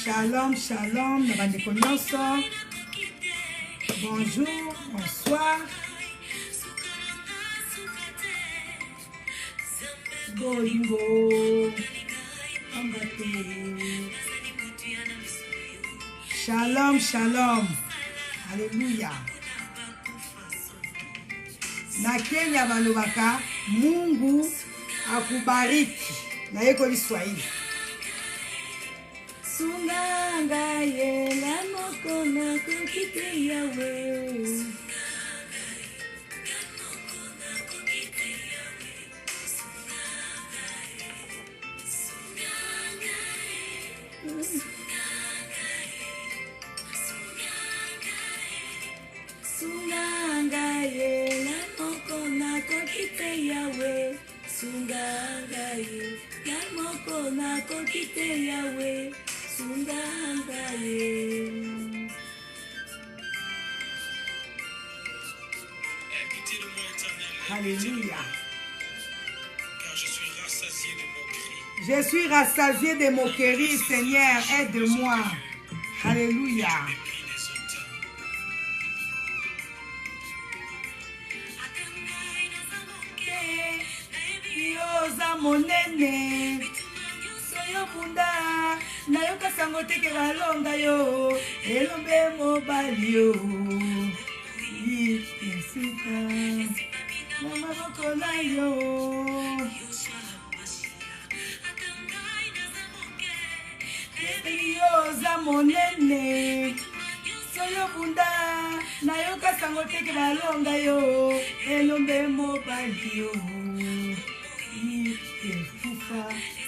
Shalom, shalom, bonjour, bonsoir. Bolingo, shalom, shalom, alléluia. Na Kenya balobaka Mungu akubariki na yeko Kiswahili. Sunganga yela moko na kukite yawe. Sunganga yela moko na kukite yawe. Sunganga yela moko na kukite yawe. Alléluia. Car je suis rassasié de moqueries. Je suis rassasié de moqueries, Seigneur, aide-moi. Alléluia. Monene soyo bunda nayoka sango teke balonga yo elombe mobali yo isika na maboko na yo yoza monene soyo bunda nayoka sango teke balonga yo elombe mobali yo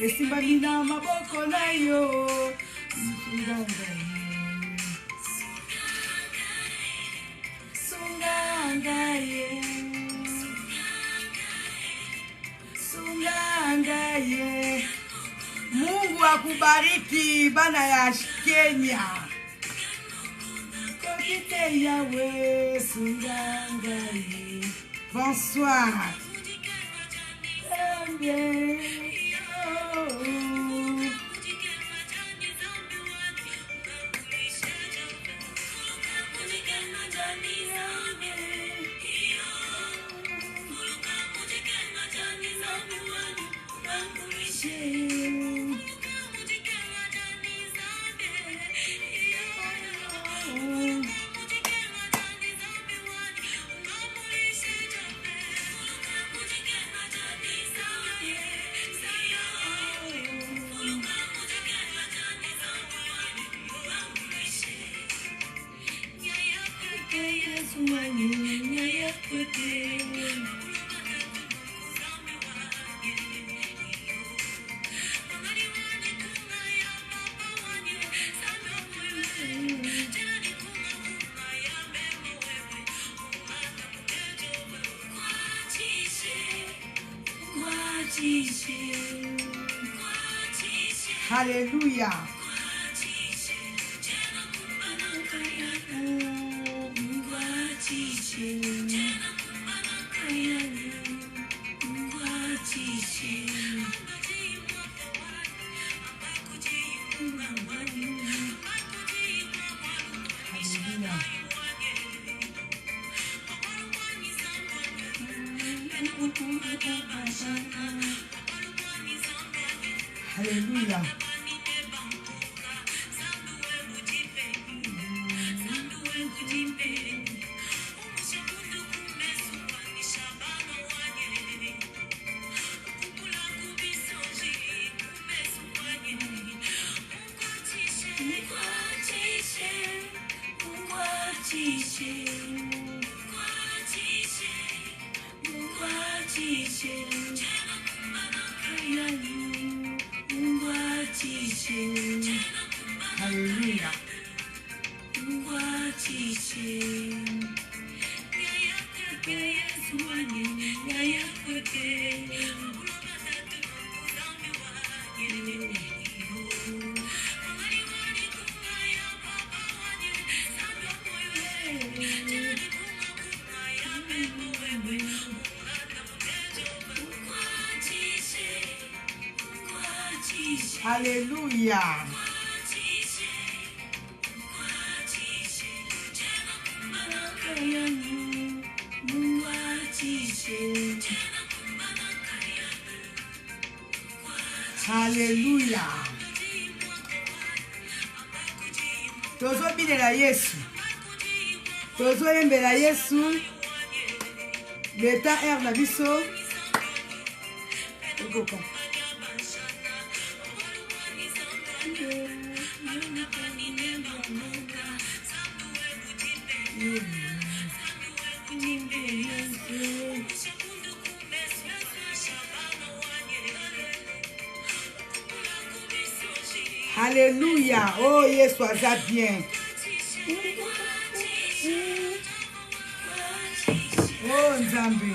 esimba mina maboko na yo sunganga ye. Mungu akubariki bana ya Kenya. Kokite yawe sunganga ye. Bonsoir. Alléluia. Alléluia. Alléluia. Alléluia. Alléluia. Tozo binela Yesu. Tozo yembela Yesu. L'état air na biso. Okoko. Alléluia. Oh, Yesu aza bien. Oh, Nzambe.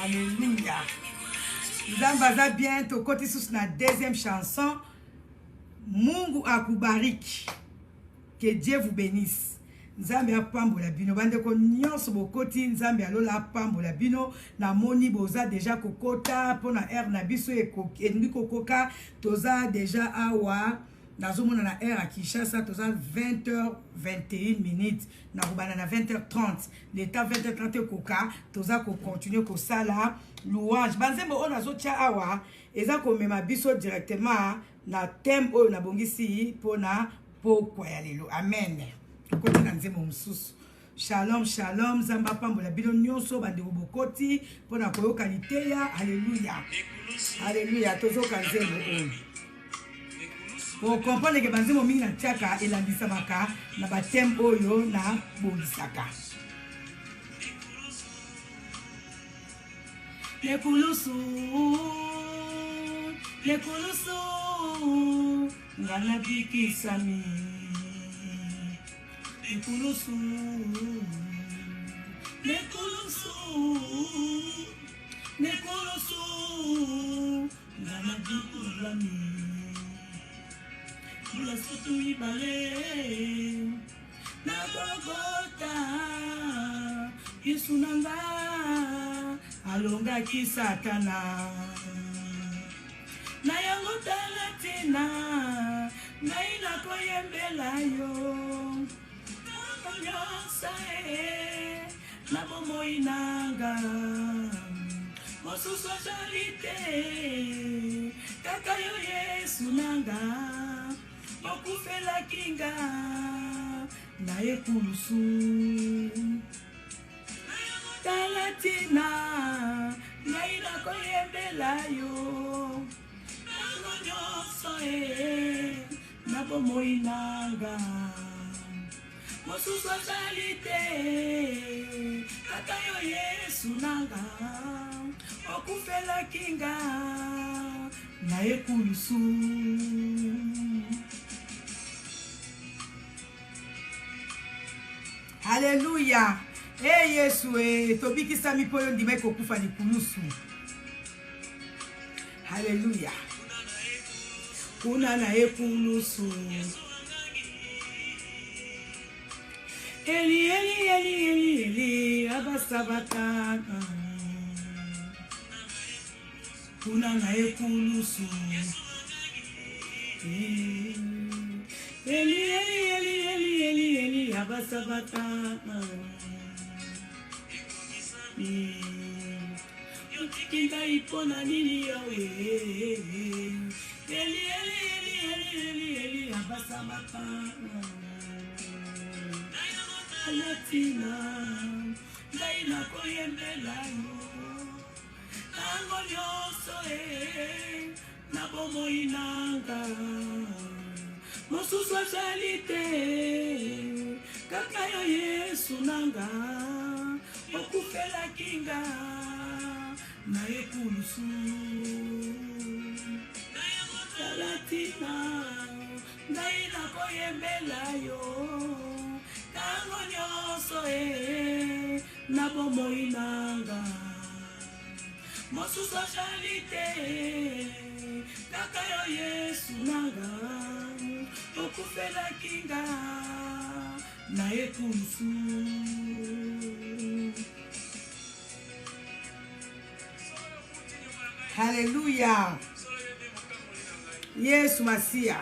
Alléluia. Nzambe aza bien. Tokoti sous na deuxième chanson. Mungu akubariki. Que Dieu vous bénisse. Nzambe apambola bino bandeko nyonso bokoti nzambe alola apambola bino na moni boza deja kokota pona air na biso ekoki kokoka toza deja awa nazomona na air a Kinshasa toza 20h21 na kubana na 20h30 l'état 20h30 koka toza ko continuer ko sala louange banzembo on azotia awa eza ko mema biso directement na thème oyo na bongisi pona pokwa ya lelo amen. Côté na nzembo mususu. Shalom shalom zamba pambola bino nyonso bande bokoti pona koyoka liteya. Alléluia. Alléluia tozoka nzembo oyo. Pour comprendre que banzembo mingi na tiaka elandisamaka na batem oyo na bongisaka. Lekulusu ngana bikisami. Lekulusu ngana bikisami. Bula sotu ibale na Golgotha Yesu nanga alongaki Satana na yango talatina ngai nakoyembela yo nyonso na bomoi nanga mosusu azali te kaka yo Yesu nanga okufela kinga na ekulusu talatina ngai nakoyembela yo nango nyonso na bomoi nanga mosusu azali te kaka yo Yesu nanga okufela kinga na ekulusu. Alléluia. Eh Yesu tobikisa mipoyo ndima kokufa likulusu. Alléluia. Kuna na ekulusu. Eli eli eli eli eli abasabata. Kuna na ekulusu. Eli eli eli eli eli eli abasabata. Yotikinga ipona nini yawe. Eli eli eli eli eli eli abasabata. Alatina ngai nakoyembela yo nango nyonso na bomoi nanga mosusu azali te kaka yo Yesu nanga okufela kinga na ekulusu alatina ngai nakoyembela yo nango nyonso na bomoi nanga mosusu azali te kaka yo Yesu nanga okufelaki nga na ekulusu. Hallelujah. Yesu Masia.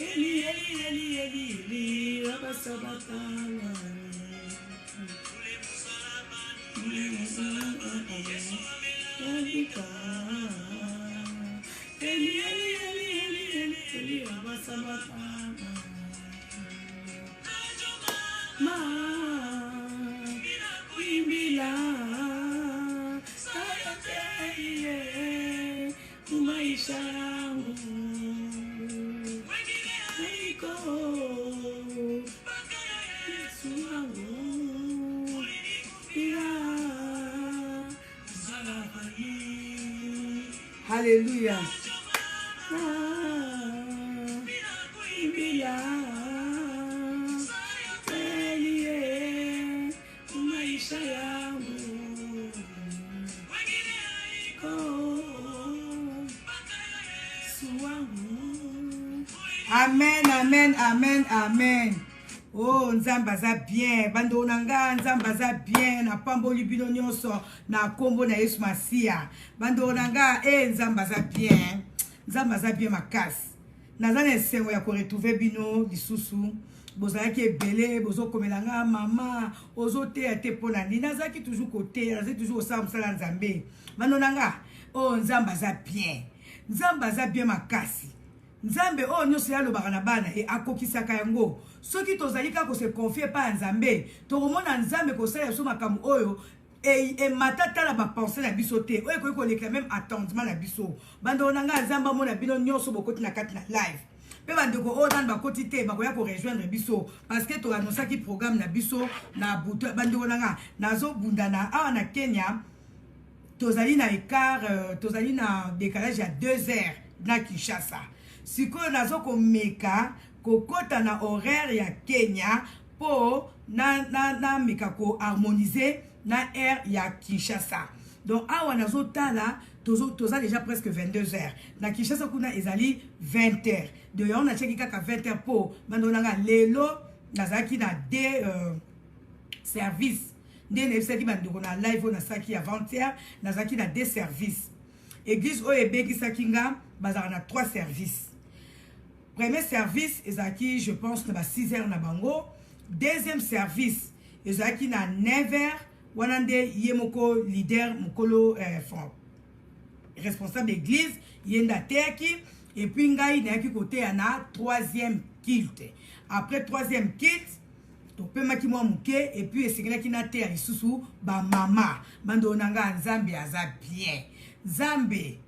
Eli, Eli, Eli, Eli, Eli, Rabasabatana. Eli, Eli, Eli, Eli, Eli, Eli, Rabasabatana. Ma, Bimbila, Sayate, Maisha yangu. Hallelujah. Amen, amen, amen, amen. Oh, nzamba za bien. Bando nanga nzamba za bien. Na pamboli bino nyonso. Na kombo na Yesu Masia. Bando nanga nzamba za bien. Nzamba za bien makasi. Nazane sengo ya ko retrouver bino lisusu. Bozalaki ebele, bozo komelanga mama. Ozo te ate pona ni. Nazaki toujours côté. Nazaki toujours au sam sala nzambe. Bando nanga. Oh, nzamba za bien. Nzamba za bien makasi. Nzambe o nyonso ya lobaka na bana e akokisaka yango soki tozalika ko se confier pa nzambe tokomona nzambe ko sala so makamu oyo e matata la ba penser na biso te oyo ko leka même attendement na biso bando nanga nzamba mona bino nyonso bokoti na kati na live pe bandeko o dan bakoti te bakoya ko rejoindre biso parce que to annonçaki programme na biso na buto bandeko nanga nazo bundana awa na Kenya tozali na écart tozali na décalage à 2 heures na Kinshasa. Sikoyo nazo komeka kokota na horaire ya Kenya po na meka ko harmoniser na air ya Kinshasa. Donc awa nazo tala toza déjà presque 22 heures. Na Kinshasa kuna ezali 20 heures. De yon na cheki kaka 20 heures po bandonanga lelo nazaki na des services. Ndene saki bandoko na live na saki avant-hier nazaki na des services. Église Oyebeki Sakinga bazara na 3 services. Premier service ezaki je pense na 6 heures na bango. Deuxième service ezaki na 9 heures wanande yemoko leader mukolo responsable d'église yenda teki et puis ngai na yaki côté na 3e culte. Après 3e culte to pemaki mwa muke et puis esengelaki na terre lisusu ba mama bando nanga nzambe aza bien. Nzambe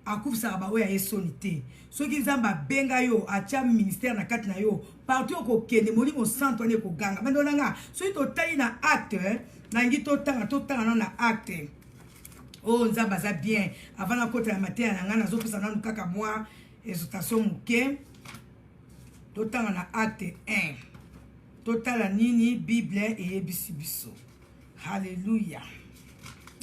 akufisa ba oya esonité. Soki nzamba benga yo acha ministère na kati na yo partout ko kende molimo santo ne ko ganga bando nanga soki to tali na acte na ngi to tanga na acte. Oh nzamba za bien avant na kota ya matin na ngana zo pesa na kaka moi exhortation muke to tanga na acte 1 totala nini Bible et ebisibiso. Hallelujah.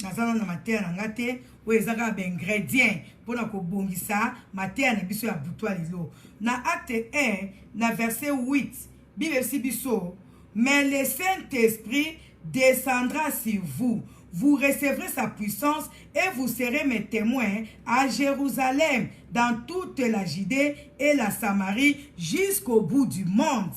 Nazana na matin na ngate o ezaka ba ingrédient pona ko bongisa matin na biso ya butwa lilo. Na acte 1 na verset 8 Bible ebisibiso, mais le Saint-Esprit descendra sur vous. Vous recevrez sa puissance et vous serez mes témoins à Jérusalem, dans toute la Judée et la Samarie, jusqu'au bout du monde.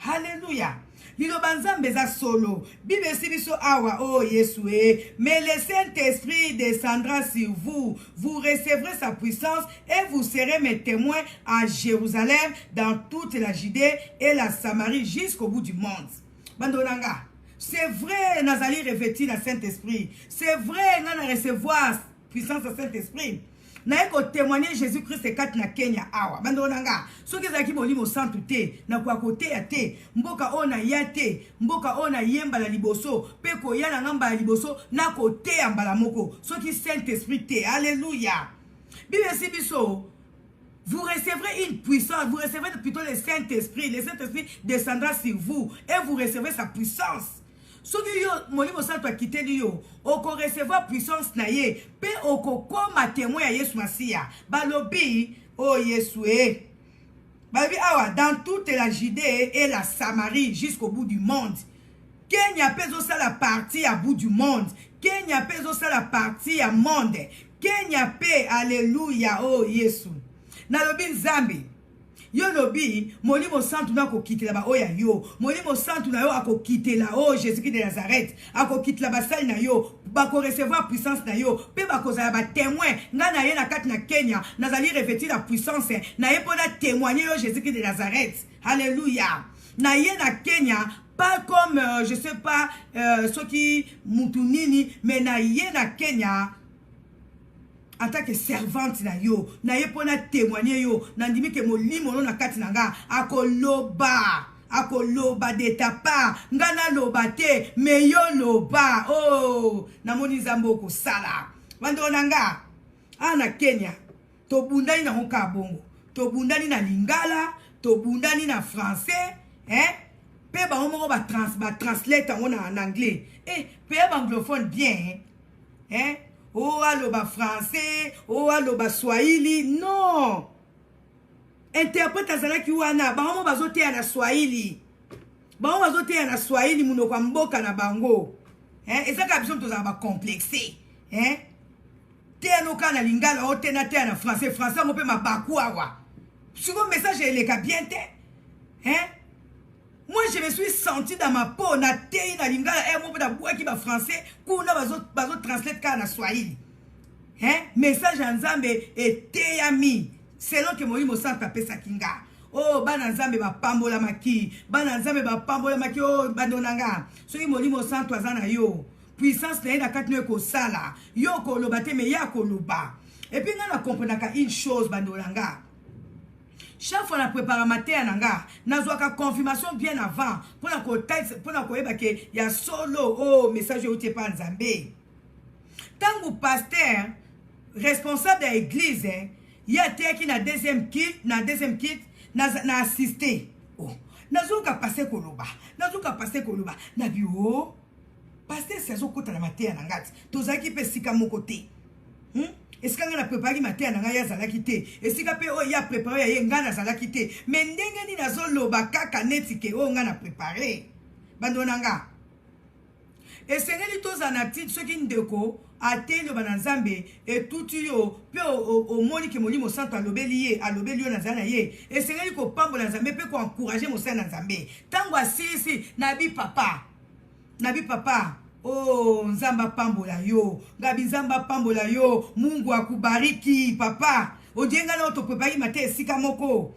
Alléluia. Liloba nzambe za solo. Bible sibiso awa oh Yesue. Mais le Saint-Esprit descendra sur vous. Vous recevrez sa puissance et vous serez mes témoins à Jérusalem, dans toute la Judée et la Samarie, jusqu'au bout du monde. Bandonanga. C'est vrai, nazali revêti na Saint-Esprit. C'est vrai, na recevoir puissance de Saint-Esprit. Na eko témoigner Jésus-Christ et kat na Kenya awa. Bando nanga. Soki zaki molimo santu te, na kwa kote ya te, mboka ona ya te, mboka ona yemba la liboso, peko ya na ngamba la liboso, na kote ya mbala moko. Soki Saint-Esprit te. Alléluia. Bible sibiso. vous recevrez une puissance, vous recevrez plutôt le Saint-Esprit. Le Saint-Esprit descendra sur vous et vous recevrez sa puissance. Soki yo molimo santo akite yo, oko recevoir puissance na ye, pe oko koma témoin ya Yesu Masia. Balobi, oh Yesu Balobi awa, dans toute la Judée et la Samarie jusqu'au bout du monde. Kenya pezo ça la partie à bout du monde. Kenya pezo ça la partie à monde. Kenya pe, alléluia, oh Yesu. Nalobi Nzambi. Yo lobi, molimo santu na ko kitela ba oya yo. Molimo santu na yo ako kitela oh Jésus-Christ de Nazareth. Ako kitela ba sali na yo, ba ko recevoir puissance na yo. Pe ba ko za ba témoin, nga na ye na kati na Kenya, nazali revêtir la puissance, na ye pona témoigner yo Jésus-Christ de Nazareth. Alléluia. Na ye na Kenya, pas comme je sais pas ceux qui mutunini, mais na ye na Kenya en tant que servante na yo, na ye pona témoigner yo, nandimi ke molimo no na kati nanga, akoloba de ta part, ngana loba te, me yo loba, oh, namoni zambo ko sala. Wando nanga, na Kenya, to bundani na honka bongo, to bundani na lingala, to bundani na français, pe ba homo ba translate en anglais, pe ba anglophone bien, oh, aloba français, oh, aloba swahili. Non. Interprète azalaki wana, bango bazote ya na swahili. Bango bazote ya na swahili muno kwa mboka na bango. Ezaka biso toza ba complexé. Te no kana lingala o te na te na français, français mo pe mabaku awa. Souvent message eleka bien te. Moi, je me suis senti dans ma peau, na tei na lingala, moi, na bois qui va français, kuna bazo translate ka na swahili. Message en Nzambe et ami, selon que Molimo Santo apesa kinga. Oh, bana Nzambe ba pambola maki, bana Nzambe ba pambola maki, oh, bandonanga. Soki Molimo Santo azana yo, puissance na na kati no ko sala, yo ko loba te me ya ko loba. Et puis nga na comprenaka une chose bandonanga. Chaque fois, on prépare ma terre, on a confirmation bien avant. Pour il y a solo, oh, message où tu pas Nzambe. Tant que pasteur, responsable de l'église, il y a qui na deuxième kit, na assisté. Oh, nazoka passer koloba, nazoka passer koloba. Na bio, pasteur c'est zo kota na mater na ngati. Tozaki pe sika mon côté. Est-ce qu'on a préparé ma terre na ya zalaki te? Est-ce que o ya préparé ya ngana zalaki te? Mais ndenge ni nazo loba kaka neti ke o ngana préparé. Bandonanga. Et c'est les tous anati ceux qui ndeko atteindre bananzambe et tout yo pe au moni ke molimo santo alobeli yo na zana ye. Et c'est les ko pambola nzambe pe ko encourager mo sana nzambe. Tango asisi nabi papa. Oh, Nzamba pambola yo. Gabi Nzamba pambola yo. Mungu akubariki, papa. Odienga na oto prepari mate sika moko.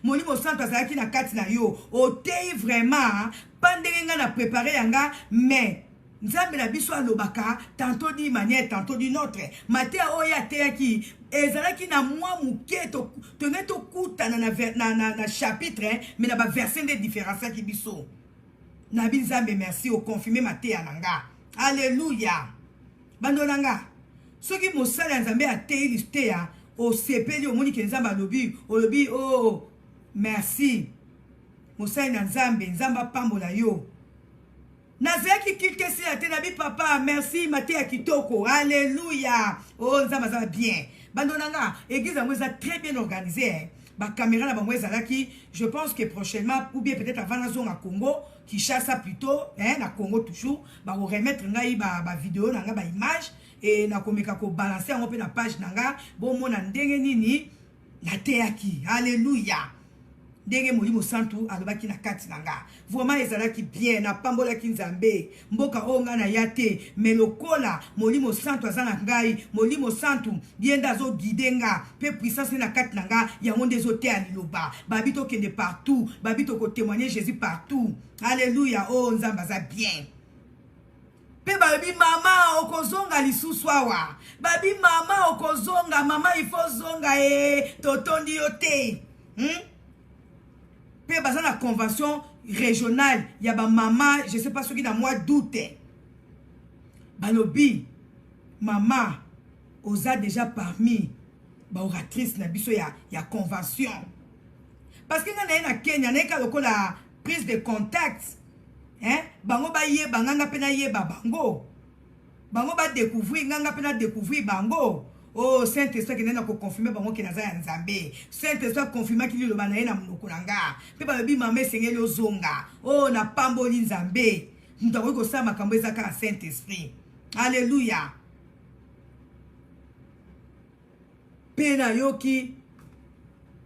Molimo santo azalaki na kati na yo. Otei vraiment. Pandenga na préparé yanga. Mais, Nzambe na biso alobaka. Tantôt d'une manière, tantôt d'une autre. Mate oya teaki. Ezalaki na mwa muketo. Teneto kuta na chapitre. Mais na ba verset de différence ki biso. Nabi Nzambe merci au confirmer ma te ananga. Alléluia. Bandonanga. Ce qui mosala Nzambe a te listé ya au sepeli au moni ke Nzamba lobi, oh merci. Mosala Nzambe, Nzamba pambola yo. Nazaki kilte si la te nabi papa, merci ma te ya kitoko. Alléluia. Oh Nzamba ça va bien. Bandonanga, église a très bien organisée. Ba caméra na bamwe zalaki, je pense que prochainement ou bien peut-être avant la zone à Congo, qui chasse ça plutôt, na Congo toujours, ba remettre ngai ba vidéo nanga ba image et na komeka ko balancer en pe na page nanga, bon mona ndenge nini na teaki. Alléluia. Ndenge molimo santu alobaki na kati nanga. Vraiment ezalaki bien na pambola ki Nzambe. Mboka onga na yate, melokola molimo santu azana ngai, molimo santu bienda zo gidenga, pe puissance na kati nanga, ya monde zo te aliloba. Babito kende partout, babito ko témoigner Jésus partout. Alléluia. Oh Nzamba za bien. Pe babi mama okozonga lisusu awa. Babi mama okozonga, mama il faut zonga totondi yote. Pe dans la convention régionale, il y a ba maman, je sais pas ce qui dans moi doute. Balobi, maman, osa déjà parmi oratrice na biso ya convention. Parce que na Kenya na lokola prise de contact. Bango ba ye banganga pena ye bango. Bango ba découvrir nganga pena découvrir bango. Oh, Saint-Esprit qui n'est pas confirmé bango ki naza ya Nzambe. Saint-Esprit confirmé ki lo bana ye na munoko nanga. Pe ba bi mame sengeli ozonga. Oh, na pamboli Nzambe. Mutawe ko sa makambo ezaka na Saint-Esprit. Alléluia. Pena yoki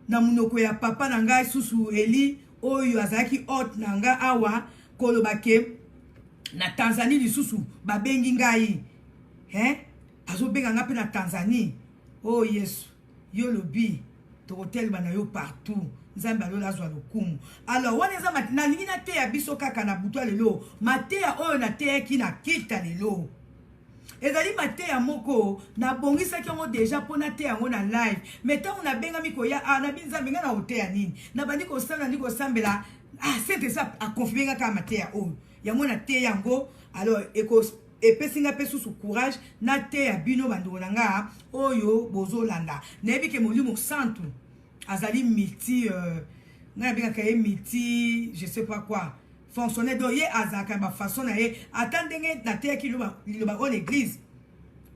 na munoko ya papa na ngai susu Eli oyo azaki hot na nga awa kolobake na Tanzanie lisusu babengi ngai azobenga nga pe na Tanzanie. Oh Yesu yo lobi tokotel bana yo partout Nzambe alola azwa lokumu. Alors wana eza matina lingi na te ya biso kaka na butwa lelo mateya oyo na te ki na kita lelo. Ezali mateya moko na bongisa ki yango deja pona te yango na live. Mais tant on a benga miko ya na binzambe nga na oteya nini. Na bandi ko sala ndiko sambela c'est ça a confirmer ka mateya oyo. Yango na te yango alors epesinga pe susu courage na te ya bino bandoko nanga oyo bozolanda. Nebi ke molimo santu azali multi na benga ka multi je sais pas quoi. Fonctionner donc ye azaka ba façon na ye attendenge na te ki loba on église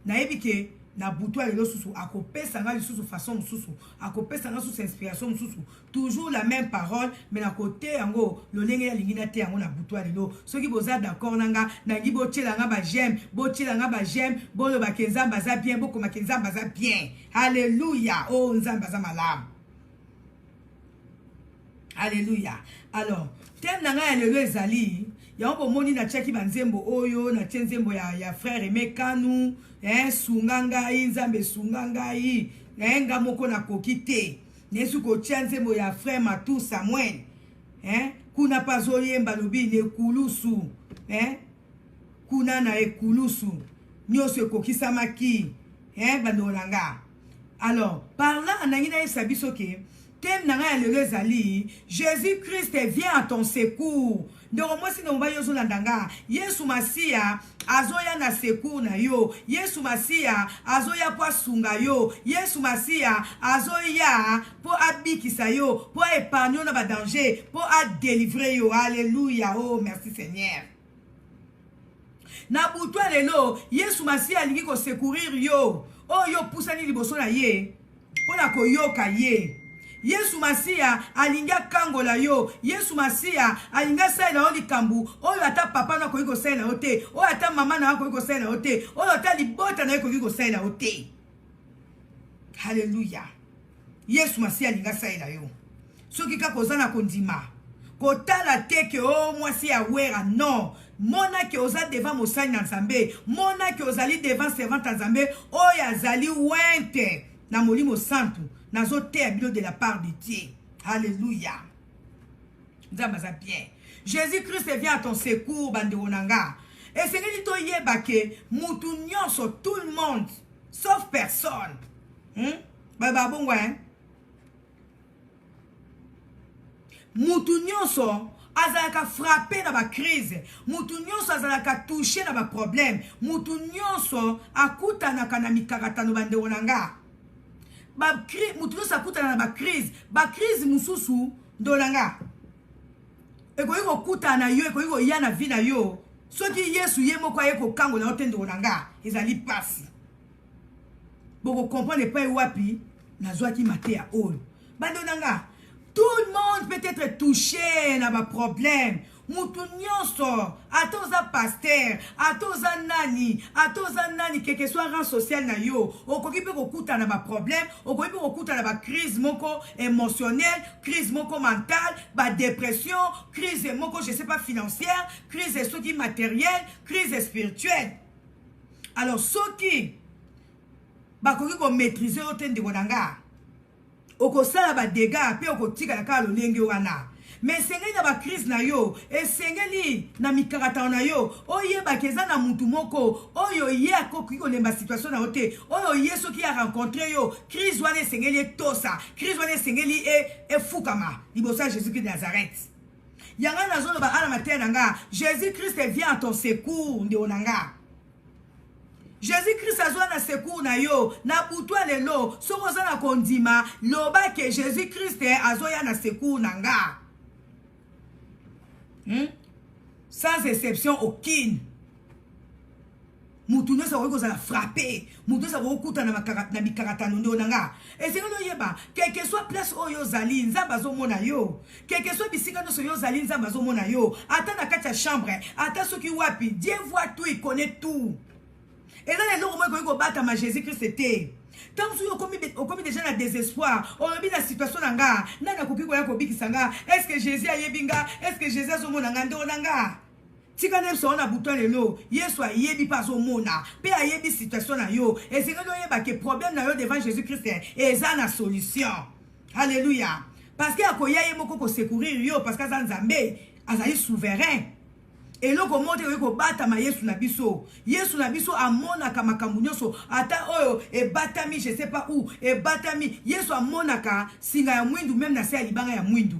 na ebike na butwa lelo susu akopesa nga susu façon susu akopesa nga susu inspiration susu toujours la même parole mais na côté yango lolenge ya lingina te yango na butwa lelo soki boza d'accord nanga na ngi botiela nga ba j'aime bolo ba kenzamba za bien boko makenzamba za bien. Alléluia. Oh nzamba za malamu. Alléluia. Alors thème nanga ya lelo ezali yango moni na cheki banzembo oyo na nzembo ya frère Emekanu sunganga Nzambe sunganga nga moko na kokite nesu ko nzembo ya frère Matu Samuel kuna pazoyemba lobi ne kulusu kuna na ekulusu nyoso ekokisamaki bandolanga. Alors par là anangina esabiso ke thème nanga ya lelo ezali Jésus-Christ vient à ton secours. Ndoko mwasi na mbayo zo landanga Yesu Masia azoya na secours na yo. Yesu Masia azoya po asunga yo. Yesu Masia azoya po abikisa yo, po épargner na ba danger, po a délivrer yo. Alléluia. Oh merci Seigneur. Na butwa lelo Yesu Masia alingi ko secourir yo. Oh yo pusani liboso na ye. Po na koyoka ye. Yesu Masia alinga kangola yo. Yesu Masia alinga saila oli kambu. Oyo ata papa na koyiko saila ote. Oyo ata mama na koyiko saila ote. Oyo ata libota na koyiko saila ote. Hallelujah. Yesu Masia alinga saila yo. Soki ka kozana kondima. Kotala teke o mwasi ya wera non. Mona ke oza devant mosali na Nzambe. Mona ke ozali devant servant na Nzambe. Oyo azali wente na molimo santu. Nazo te abilo de la part de Dieu. Alléluia. Nzambaza bien. Jésus-Christ vient à ton secours, bande onanga. Et c'est que tu yeba ke mutu nyonso tout le monde, sauf personne. Baba bon ouais. Mutu nyonso azalaka frappé dans ma crise. Mutu nyonso azalaka touché dans ma problème. Mutu nyonso akutanaka na mikaratano bande onanga. Ba crise mutuno sakutana na ba crise mususu dolanga ekoyiko kutana yo ekoyiko ya na vie na yo soki Yesu ye moko ayeko kango na otendo dolanga ezali pasi boko comprendre pas wapi nazwaki mateya oyo bandonanga. Tout le monde peut être touché na ba problème. Mutu nyonso, atoza pasteur, atoza nani, quel que soit rang social na yo, okoki pe kokuta na ba problème, okoki pe kokuta na ba crise moko émotionnelle, crise moko mentale, ba dépression, crise moko je sais pas financière, crise soki matérielle, crise spirituelle. Alors soki bakoki ko maîtriser otende konanga. Okosala ba dégâts pe okotika na kala lolenge wana. Mais sengeli na ba crise na yo, et sengeli na mikarata na yo, oye ba keza na mutu moko, oyo ye akoki ko lemba situation na ote, oyo ye soki a rencontré yo, crise wana sengeli tosa, crise wana sengeli e fukama, libosa Jésus-Christ de Nazareth. Yanga na zolo ba ala matin nga, Jésus-Christ vient à ton secours, nde onanga. Jésus-Christ azwa na secours na yo, na butwa lelo, soko za na kondima, loba ke Jésus-Christ azoya na secours na nga. Sans exception aucune. Mutu nyo sa wiko za la frappé, mutu sa wiko kuta na mikaratano ndo nanga. Et c'est que yeba, quel que soit place o yo zali, nzamba zo mona yo. Quel que soit bisika no so yo zali, nzamba zo mona yo. Ata na kati ya chambre, ata soki wapi, Dieu voit tout, il connaît tout. Et là, les gens qui ont battu ma Jésus-Christ, c'était. Tant que vous avez déjà un désespoir, on a mis la situation nanga, nana kopi koya kobi kisanga. Est-ce que Jésus a yebinga? Est-ce que Jésus a son nanga ndo nanga? Tika nem so na bouton lelo, yeso a yebi pas au mona, pe a yebi situation na yo. Et c'est que nous yeba que problème na yo devant Jésus-Christ et ça na solution. Alléluia. Parce que akoya yemoko ko secourir yo parce que ça nzambe azali souverain. Et là, comment tu veux battre ma Yesu na biso? Yesu na biso amona kama kamunyoso. Ata oyo e batami je sais pas où. E batami Yesu amona ka singa ya mwindu même na se ya libanga ya mwindu.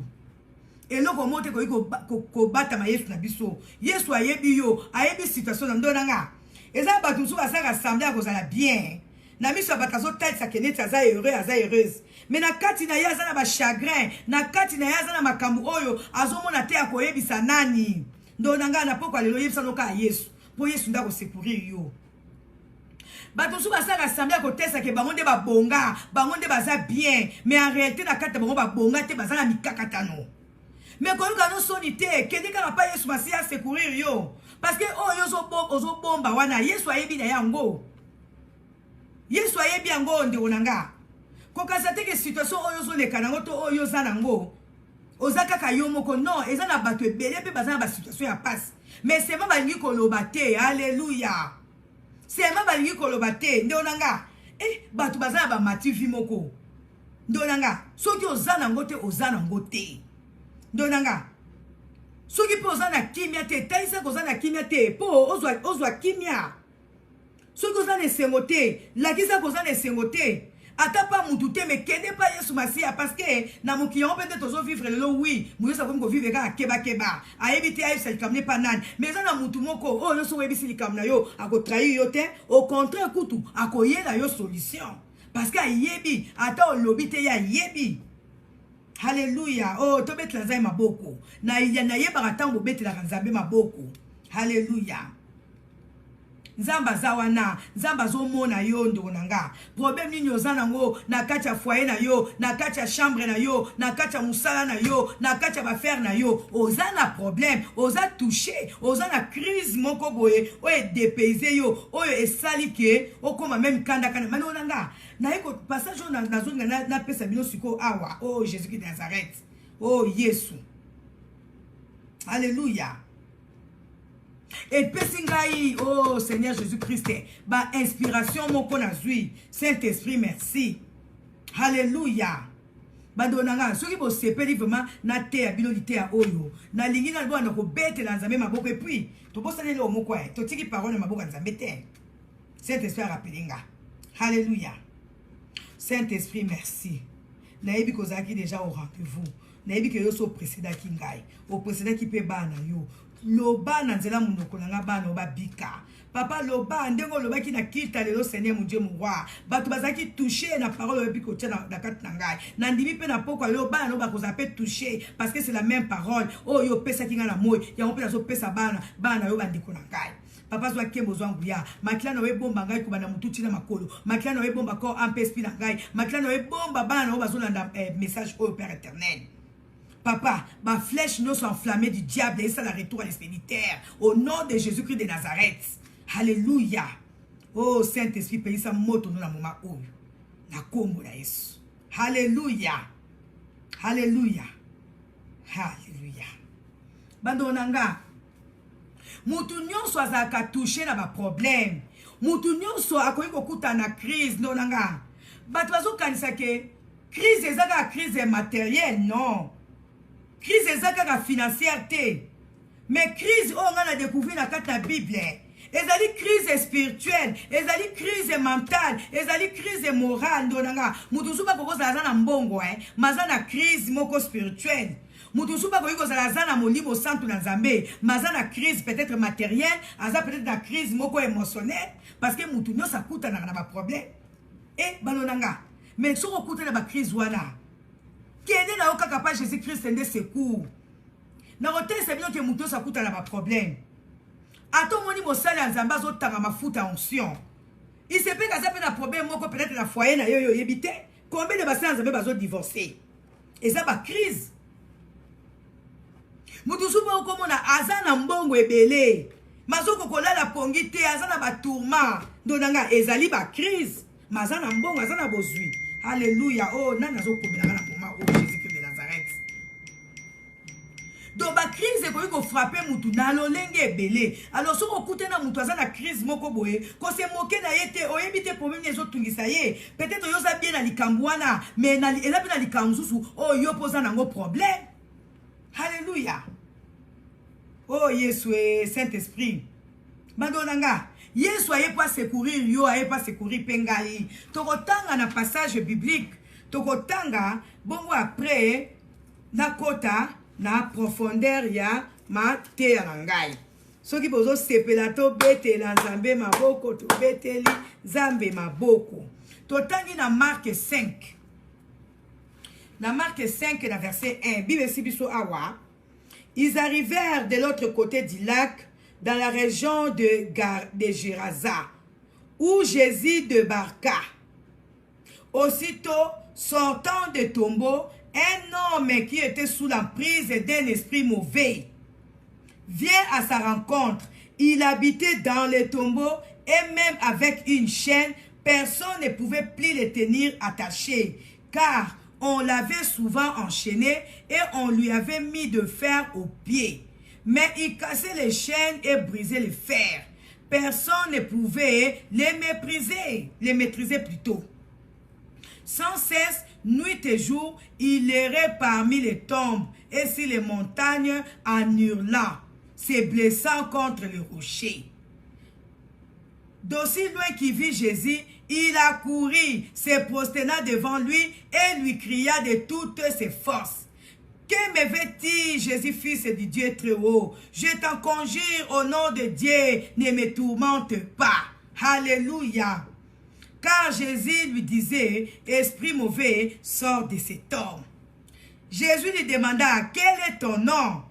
Et là, comment tu veux battre ma Yesu na biso? Yesu ayebi yo, ayebi situation na ndonanga. Et ça batu so asa rassembler à cause la bien. Na miso batazo tête sa kenete aza heureux, aza heureuse. Mais na kati na yaza na ba chagrin, na kati na yaza na makambu oyo azomona te akoyebi sa nani. Ndonanga na poko alelo yebisa noka Yesu po Yesu ndako secourir yo. Bato sou basa rassemble ko tesa ke bango nde ba bonga, bango nde baza bien, mais en réalité na kata bango ba bonga te baza na mikakatano. Mais ko luka no sonité, kende ka pa Yesu masia secourir yo. Parce que oh yo zo bomba wana Yesu ayebi na yango. Yesu ayebi yango nde onanga. Ko kasate ke situation oyo zo leka nango to oyo za nango. Ozaka kayomoko non, eza na bato ebele pe baza na ba situation ya passe. Mais c'est pas balingi koloba te, alléluia. C'est pas balingi koloba te, ndonanga. Bato baza na ba mativi moko. Ndonanga, soki ozana ngote ozana ngote. Ndonanga. Soki po ozana kimia te, taisa kozana kimia te, po ozwa kimia. Soki ozana esengote, lakisa kozana esengote. Ata pas mutu te mais kende pas Yesu masia parce que na mokion peut-être ozo vivre le oui muyo sa comme ko vivre ka keba a éviter à celle comme pas nan mais ça na mutu moko oh yo so webisi likam na yo ako trahir yo te au contraire kutu ako yela yo solution parce que yebi ata o lobi te ya yebi. Alléluia. Oh to bet la zai maboko na yeba atango bet la nzambe maboko. Alléluia. Nzamba zawana, nzamba zo mona yo ndonanga. Problème nini ozana ngo na kati ya foyer na yo, na kati ya chambre na yo, na kati ya musala na yo, na kati ya affaire na yo. Ozana problème, oza touché, ozana crise moko boye, oye dépayser yo, oye esali ke, okoma même kanda mano onanga. Na eko passage na zone na pesa bino siko awa. Oh Jésus-Christ de Nazareth. Oh Yesu. Alléluia. Et pesingai, oh Seigneur Jésus-Christ, ba inspiration moko nazui. Saint-Esprit, merci. Alléluia. Badonanga, soki bo sepeli vraiment na te ya bino te ya oyo. Na lingi na bwana ko bete na nzambe maboko et puis to bosane le moko e. To tiki parole na maboko nzambe te. Saint-Esprit rappelinga. Alléluia. Saint-Esprit, merci. Nayebi kozaki déjà au rendez-vous. Nayebi ke yo so précédent ki ngai. Au précédent ki pe bana yo. Loba na nzela munoko na bana oba bika. Papa loba ndengo loba ki na kita lelo Seigneur mon Dieu mon roi. Bato bazaki touché na parole obi ko tia na kati na ngai. Na ndimi pe na poko loba no ba ko zape touché parce que c'est la même parole. Oh yo pesa ki nga na moy. Ya mo pe so pesa bana yo bandiko na ngai. Papa zwa kembo zwangu ya. Makila na we bomba ngai kubana mututi na makolo. Makila na we bomba ko ampespi na ngai. Makila na we bomba bana oba zolanda message au Père éternel. Papa, ma flèche ne soit enflammée du diable et ça la retour à l'expéditeur. Au nom de Jésus-Christ de Nazareth. Alléluia. Oh Saint-Esprit, paye sa moto nous la moment où. La combo la Yesu. Alléluia. Alléluia. Alléluia. Bandonanga. Mutu nyonso azaka touché na ba problème. Mutu nyonso akoyi kokuta na crise nonanga. Bato bazo kanisa ke crise ezaka crise matérielle non. Crise ezaka financière te. Mais crise on a découvert na kati na Bible. ezali crise spirituelle, ezali crise mentale, ezali crise morale ndonanga. Mutu suba koko za na mbongo maza na crise moko spirituelle. Mutu suba koko za na molimo santu na Nzambe, maza na crise peut-être matérielle, aza peut-être na crise moko émotionnelle parce que mutu nyo sakuta na ba problème. Balonanga. Mais si on écoute la crise wana, qui est là au capable Jésus-Christ de secours. Na roté c'est bien que mutu sakuta na ba problème. Ato moni mosali Nzambe zo tanga mafuta onction. Il se peut que ça peut un problème moko peut-être la foyer na yo yebité. Combien de bassin Nzambe bazo divorcer. Et ça ba crise. Mutu suba okomona azana mbongo ebele. Mazoko kolala pongi te azana ba tourment. Ndonanga ezali ba crise. Mazana mbongo azana bozui. Alléluia. Oh nana zo komela na moment au Jésus-Christ de Nazareth. Donc ba crise ko yiko frapper mutu na lolenge ebele. Alors so okute na mutu azana crise moko boye, ko se moke na yete oyebite problème ezo tungisa ye. Peut-être yoza bien na likambwana, mais na ela bien na likamzusu, oh yo posa nango problème. Alléluia. Oh Yeswe Saint-Esprit. Bandonanga, Yesu aye pas secourir yo, aye pas secourir pengai. Tokotanga na passage biblique, tokotanga bongo après na kota na profondeur ya ma te ya ngai. Soki bozo sepelato bete la Nzambe maboko to beteli Nzambe maboko. Totangi na Marc 5. Na Marc 5 na verset 1, Bible sibiso awa. Ils arrivèrent de l'autre côté du lac, dans la région de Gérasa, où Jésus débarqua. Aussitôt, sortant de tombeau, un homme qui était sous l'emprise d'un esprit mauvais vient à sa rencontre. Il habitait dans les tombeaux et même avec une chaîne, personne ne pouvait plus le tenir attaché, car on l'avait souvent enchaîné et on lui avait mis de fer aux pieds. Mais il cassait les chaînes et brisait les fers. Personne ne pouvait les maîtriser plutôt. Sans cesse, nuit et jour, il errait parmi les tombes et sur les montagnes en hurlant, se blessant contre les rochers. D'aussi loin qu'il vit Jésus, il accourut, se prosterna devant lui et lui cria de toutes ses forces. Que me veux-tu, Jésus, fils du Dieu très haut? Je t'en conjure au nom de Dieu, ne me tourmente pas. Alléluia. Car Jésus lui disait, esprit mauvais, sors de cet homme. Jésus lui demanda, quel est ton nom?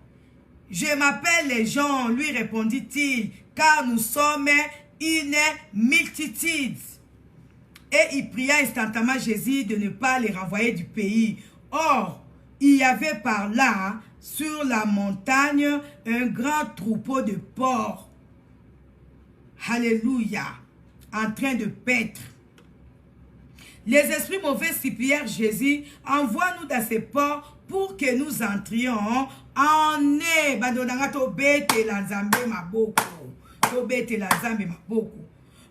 Je m'appelle Légion, lui répondit-il, car nous sommes une multitude. Et il pria instantanément Jésus de ne pas les renvoyer du pays. Or, il y avait par là, sur la montagne, un grand troupeau de porcs. Alléluia. En train de paître. Les esprits mauvais supplièrent Jésus, envoie-nous dans ces porcs pour que nous entrions en eux. Bandonanga bete la Nzambe maboko. To bete la Nzambe maboko.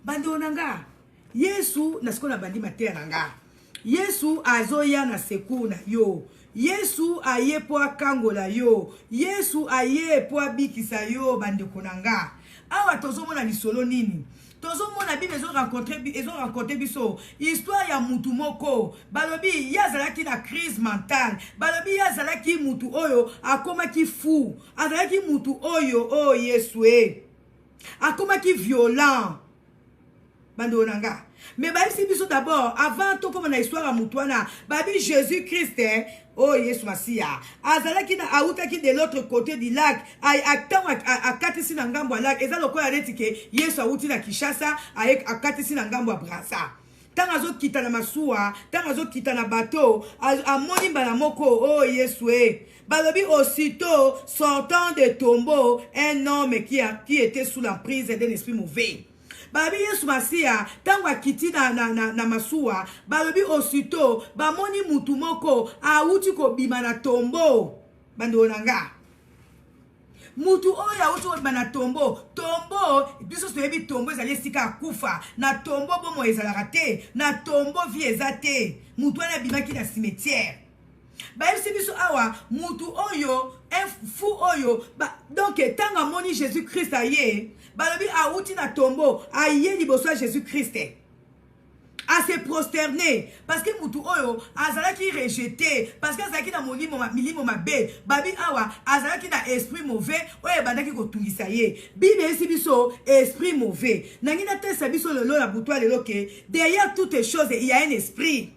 Bandonanga. Yesu na sikola bandi materanga. Yesu azoya na seku na yo. Yesu aye po akangola yo. Yesu aye po abikisa yo bandeko nanga. Awa tozomona lisolo nini? Tozomona Bible ezo rencontré biso histoire ya mutu moko. Balobi yazalaki na crise mentale. Balobi yazalaki mutu oyo akomaki fou. Azalaki mutu oyo oh Yesu akomaki violent. Bandonanga. Mais bah si biso d'abord avant tout comme na histoire à mutuana, babi Jésus-Christ oh Yesu Masia. Azalaki na autaki de l'autre côté du lac, ay akta akatisi na ngambo ya lac, eza lokola retike Yesu auti na Kishasa, ay akatisi na ngambo ya Brasa. Tant azo kita na masuwa, tant azo kita na bateau, amoni mbala moko oh Yesu Balobi aussitôt sortant de tombeau, un homme qui était sous l'emprise d'un esprit mauvais. Babi Yesu Masia, tangwa kiti na masuwa, balobi aussitôt, bamoni mutu moko, auti ko bima na tombo, bando nanga. Mutu oya auti ko bima na tombo, biso soyebi tombo ezali esika akufa, na tombo bomo ezalaka te, na tombo vie ezate, mutu wana bima ki na cimetière. Babi biso awa, mutu oyo, un fou oyo donc tant moni Jésus Christ aye balobi auti na tombeau aye liboso ya Jésus Christ à se prosterner parce que mutu oyo azalaki rejeté parce que azalaki na milimo mabe babi awa azalaki na esprit mauvais oyo bandaki kotungisa ye bible esi biso esprit mauvais nangi na tesa biso lelo na butwa lelo ke derrière toutes choses il y a un esprit.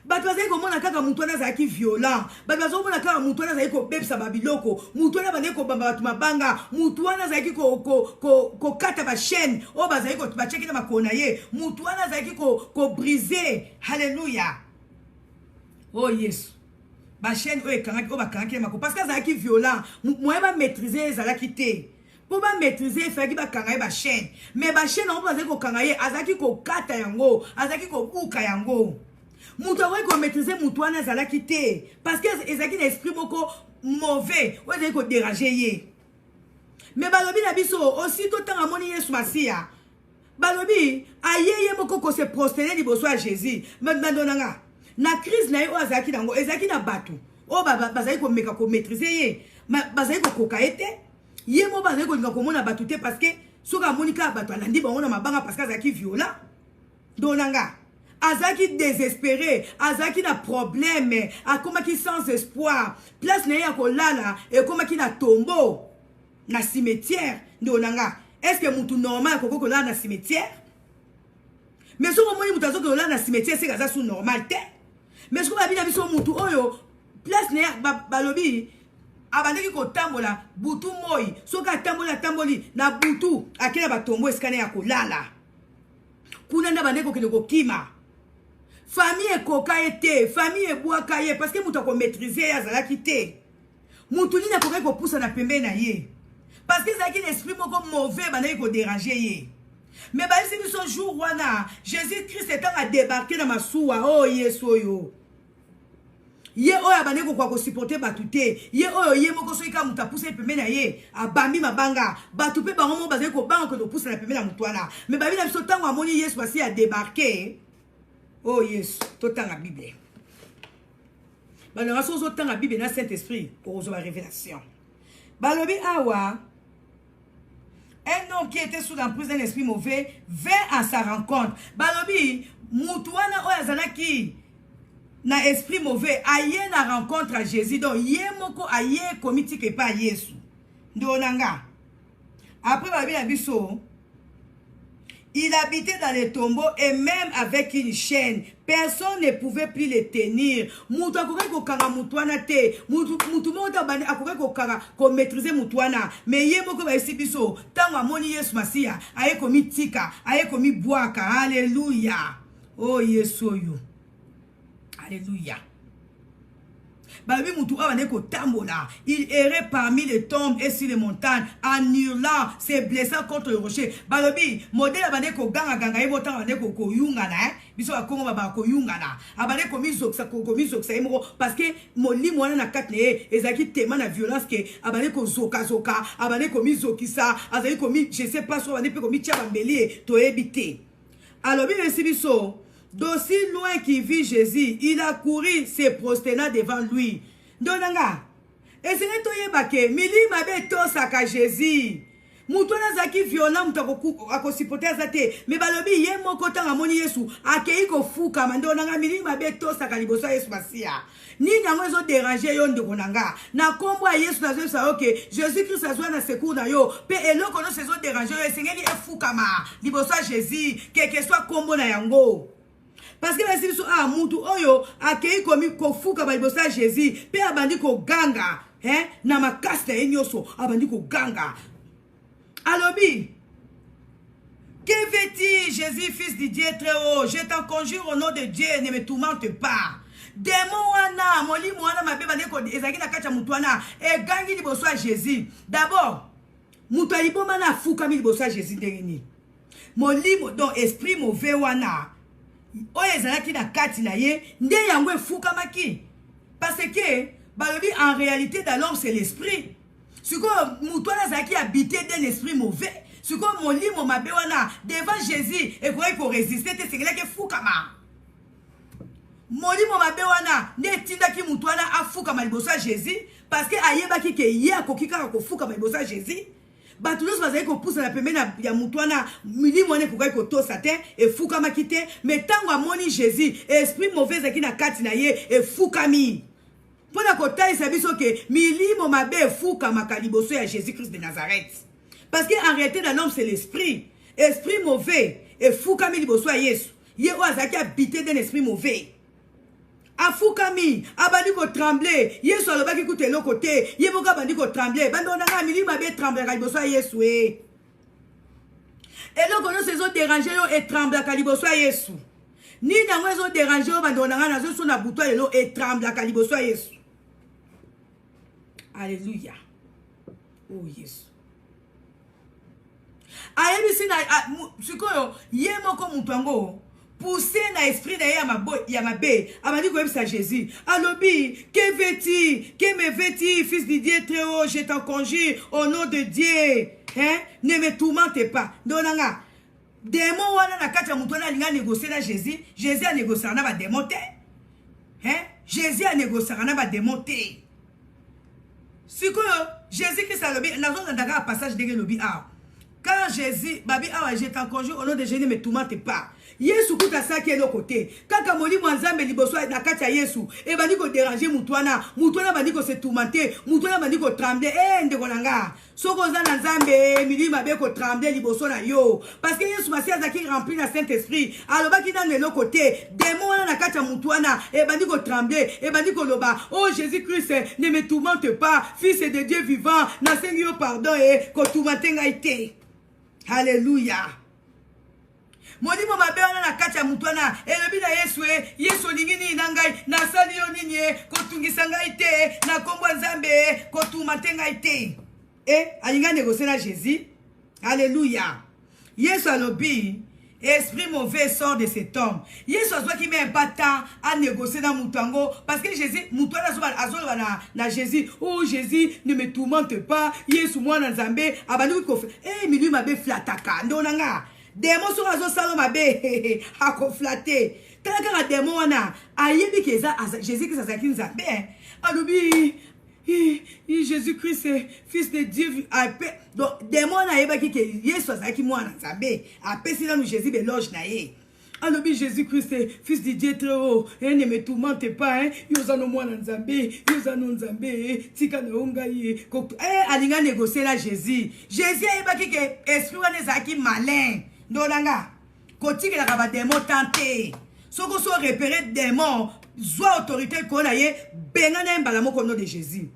Bato bazali komona kaka mutu wana azalaki violent, bato bazali komona kaka mutu wana azalaki kobebisa babiloko, mutu wana bandeki kobamba bato mabanga, mutu wana azalaki kokata bachaîne oyo bazali batiaki na makolo na ye, mutu wana azalaki kobrise. Haleluya. Oh Yesu. Bachaîne oyo ekangaki oyo bakangaki na makolo parce que azalaki violent, moyen bamaîtriser ezalaki te. Pour ba maîtriser il fallait bakanga ye bachaîne, mais bachaîne on bazali kokanga ye azalaki kokata yango, azalaki kobuka yango. Mutu akoki komaîtriser mutu wana ezalaki te parce que ezalaki na esprit moko mauvais oyo ezalaki kodéranger ye. Mais balobi na biso aussitôt ntango amoni Yesu Masiya balobi aye ye moko kose prosterner liboso ya Jésus. Bandonanga na crise na ye oyo azalaki nango ezalaki na bato oyo bazali komeka komaîtriser ye bazali kokoka ye te ye mo bazali kolinga komona bato te parce que soki amoni kaka bato alandi bango na mabanga parce que azalaki violent. Donanga azaki désespéré, azaki na problème, akomaki sans espoir, place na ya kolala, et komaki na tombeau, na cimetière, ndonanga. Est-ce que mutu normal koko kolala na cimetière? Mais si on moni mutu azo kolala na cimetière, c'est que ça sous normal te. Mais si on a bien vu son mutu oyo, place na ya balobi, abandeki ko tambola, butu moi, soka tamboli, na butu, akela ba tombeau eskane ya kolala. Kuna nda bandeko kile ko kima. Famille koka ete, famille boaka ye parce que mutu ko maîtriser azalaki te. Mutu ni na koka ko poussa na pembe na ye. Parce que zaki l'esprit moko mauvais bandeki ko déranger ye. Mais ba isi biso jour wana, Jésus Christ est à débarquer dans ma soua. Oh Yesu yo. Ye oya bandeko kwa ko supporter batute. Ye oyo ye moko so ika muta poussa pembe na ye, abami mabanga. Batu pe bango mo bazali ko banga ko poussa na pembe na mutu wana. Mais ba bi na biso tango amoni Yesu basi a débarquer. Oh yes, tout dans la Bible. Balobi so dans la Bible na Saint-Esprit pour recevoir la révélation. Balobi awa un homme qui était sous l'emprise d'un esprit mauvais vint à sa rencontre. Balobi mutu wana oyo azalaki na esprit mauvais aye na rencontre à Jésus donc ye moko aye komiti ke pa Yesu. Ndonanga. Après balobi na biso il habitait dans les tombeaux et même avec une chaîne. Personne ne pouvait plus le tenir. Mutu akoki kokanga mutuana te. Mutu mota bani akoki kokanga ko maîtriser mutuana. Mais ye moko ba esi biso. Tango amoni Yesu Masiya, aye komi tika, aye komi boaka. Alléluia. Oh Yesu yo. Alléluia. Babi mutu awaneko tambola. Il errait parmi les tombes et sur les montagnes en hurlant, se blessant contre le rocher. Babi modèle awaneko ganga ebo tan awaneko ko yungana biso akongo baba ko yungana. Awaneko mizoksa imoko parce que molimo wana na katne ezaki tema na violence ke awaneko zoka awaneko mizokisa azali komi je sais pas so awaneko komi tia bambeli to ebite. Alors biso biso d'aussi loin qu'il vit Jésus, il a couru, se prosternant devant lui. Donanga, et c'est que tu es mili mabe tosaka Jésus. Moutona zaki violent mutako akosipoter zate. Mais balobi ye moko tanga moni Yesu akei ko fuka mandonanga mili mabe tosaka liboso Yesu Masiya. Ni nango ezo déranger yo ndeko nanga. Na kombo Yesu na zo sa OK. Jésus Christ azwa na secours na yo. Pe eloko no sezo déranger yo esengeli efukama liboso Jésus, quel que soit kombo na yango. Parce que la situation a mutu oyo akei komi kofuka ba liboso ya Jésus pe abandi ko ganga na makasta enyoso abandi ko ganga. Alobi que fait-il Jésus fils du Dieu très haut, je t'en conjure au nom de Dieu, ne me tourmente pas. Démon wana molimo wana mabe bandi ko ezaki na kacha mutu wana e gangi liboso ya Jésus. D'abord mutu aliboma na fuka mi liboso ya Jésus ndengeni. Molimo donc esprit mauvais wana oyo ezalaki na kati na ye nde yango efukamaki parce que balobi en réalité dans l'homme c'est l'esprit siko mutu wana azalaki habité d'un esprit mauvais siko molimo mabe wana devant Jésus ekoki ko résister te sekelaki efukama molimo mabe wana nde tindaki mutu wana afukama liboso ya Jésus parce que ayebaki ke ye akoki kaka kofukama liboso ya Jésus. Bato nyonso bazali kopusa na pembeni ya mutu wana milimo wana ekokaki kotosa te efukamaki te mais ntango amoni Jésus esprit mauvais ezalaki na kati na ye efukami mpona kotalisa biso ke milimo mabe efukamaka liboso ya Jésus-Christ de Nazareth parce que en réalité dans l'homme c'est l'esprit mauvais efukami liboso ya Yesu ye oyo azalaki habité d'un esprit mauvais afukami abandi ko trembler Yesu alobaki kuta eloko te ye moko abandi ko trembler bando nanga milimo mabe tremblaka liboso ya Yesu eloko nyonso ezoderange yo etremblaka liboso ya Yesu nini yango ezoderange yo bando nanga nazoso na butu lelo etremblaka liboso ya Yesu. Alléluia. Oh Yesu ayebisi na sikoyo ye moko mutu yango poussé na esprit na ya mabe abandi koyebisa Jésus alobi que veux-tu que me veux-tu fils de Dieu très haut je t'en conjure au nom de Dieu hein ne me tourmente pas ndonanga démon wana na kati ya mutu wana alinga négocier na Jésus a négocier na ba démon te hein Jésus a négocier na ba démon te sikoyo Jésus Christ alobi nazo ndanga passage de lobi quand Jésus babi awa je t'en conjure au nom de Jésus ne me tourmente pas Yesu kuta saki elo kote kaka molimo nzambe liboso na kati ya Yesu bandi ko déranger mutu wana bandi ko se tourmenter mutu wana bandi ko trembler ndeko nanga soko za na nzambe milimo mabe ko trembler liboso na yo parce que Yesu masi azaki rempli na Saint-Esprit alobaki na elo kote démon wana na kati ya mutu wana bandi ko trembler bandi ko loba oh Jésus-Christ ne me tourmente pas fils de Dieu vivant na sengi yo pardon ko tourmenter ngai te. Alléluia. Molimo mabe wana na kati ya mutu wana elobi na Yesu olingi nini na ngai nasali yo nini kotungisa ngai te na kombo nzambe kotuma te ngai te alinga négocier na Jésus. Alléluia. Yesu alobi esprit mauvais sort de cet homme. Yesu azwaki même pas temps à négocier na mutu yango parce que Jésus mutu wana azoloba na Jésus oh Jésus ne me tourmente pas Yesu mwana nzambe abandi ko milimo mabe flataka ndonanga démon so azo salo mabe akoflaté kaka démon wana ayebi ke Jésus Christ azaki nzambe alobi Jésus Christ fils de Dieu donc démon ayebaki ke Yesu azaki mwana nzambe apesi na Jésus beloge na ye alobi Jésus Christ fils de Dieu très haut ne me tourmente pas yozano mwana nzambe yozano nzambe tika na ongai alinga négocier na Jésus ayebaki ke esprit wana ezaki malin ndolanga kotikelaka ba démon tenté soko so repérer démon zwa autorité kona ye benga na mbala moko nom de Jésus.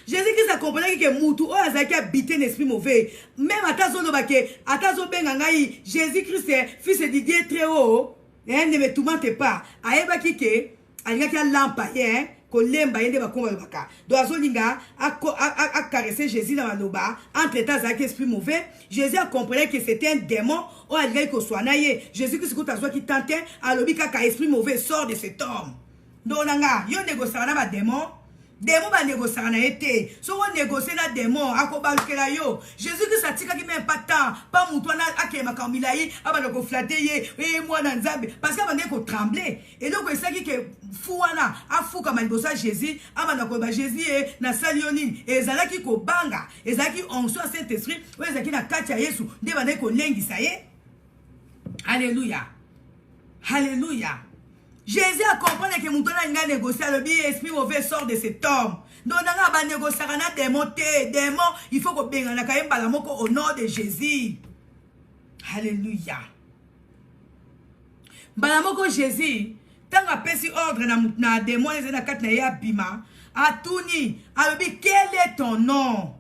Jésus Christ a compris que mutu o azaki habité un esprit mauvais même atazoloba ke atazobenga ngai Jésus Christ fils de Dieu très haut ne me tourmente pas ayebaki ke alingaki alampa ye kolemba yende bakonga lobaka do azolinga a caresser Jésus dans maloba entre temps avec esprit mauvais. Jésus a compris que c'était un démon o alingaki ko soana ye Jésus Christ ko tazwa ki tentait alobi kaka esprit mauvais sort de cet homme ndonanga yo négocier na ba démon ba négocier na été so on négocier na démon akobalukela yo Jésus Christ atikaki même pas temps pas mutu na akema kamilai abana ko flatter ye mwana nzambe parce que abande ko trembler et donc esaki ke fuana afuka malibosa Jésus abana ko ba Jésus na salionine ezalaki ko banga ezalaki onction Saint-Esprit o ezalaki na kati ya Yesu nde bande ko lengisa ye. Alléluia. Alléluia. Jésus a compris que mutu na négocier le esprit mauvais sort de cet homme. Donc on va négocier na démon il faut que benga na kayemba la moko au nom de Jésus. Alléluia. Balamoko Jésus tanga pesi ordre na démon na kat na ya bima atuni alobi quel est ton nom?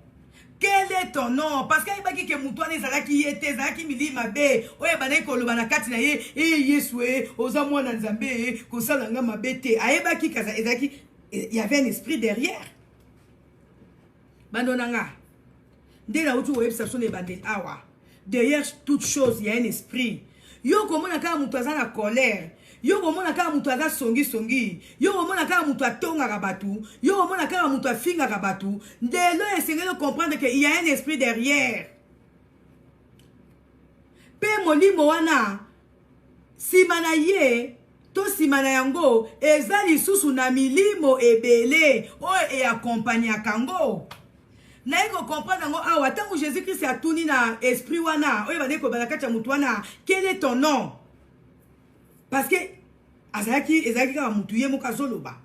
Quel est ton nom? Parce qu'il y a que Moutouane Zalaki était Zalaki Mili Mabe, Oye Bane Kolobana Katinaye, Yeswe, Ozamo Nanzambe, Kosalanga Mabete, Aebaki Kaza Ezaki, il y avait un esprit derrière. Bandonanga, dès la où web station des bandits awa, derrière toute chose, il y a un esprit. Yo comment naka Moutouazan la colère. Yo komona kaka mutu aza songi yo komona kaka mutu atonga batu yo komona kaka mutu afinga batu ndelo esengeli comprendre que il y a un esprit derrière pe molimo wana simana ye to nsima na yango eza lisusu na milimo ebele oyo eakompanyaka yango. Naye comprendre yango awa ntango Jésus-Christ atuni na esprit wana oyo bande kobala kati ya mutu wana, quel est ton nom? Parce que ezalaki kaka mutu ye moko azoloba.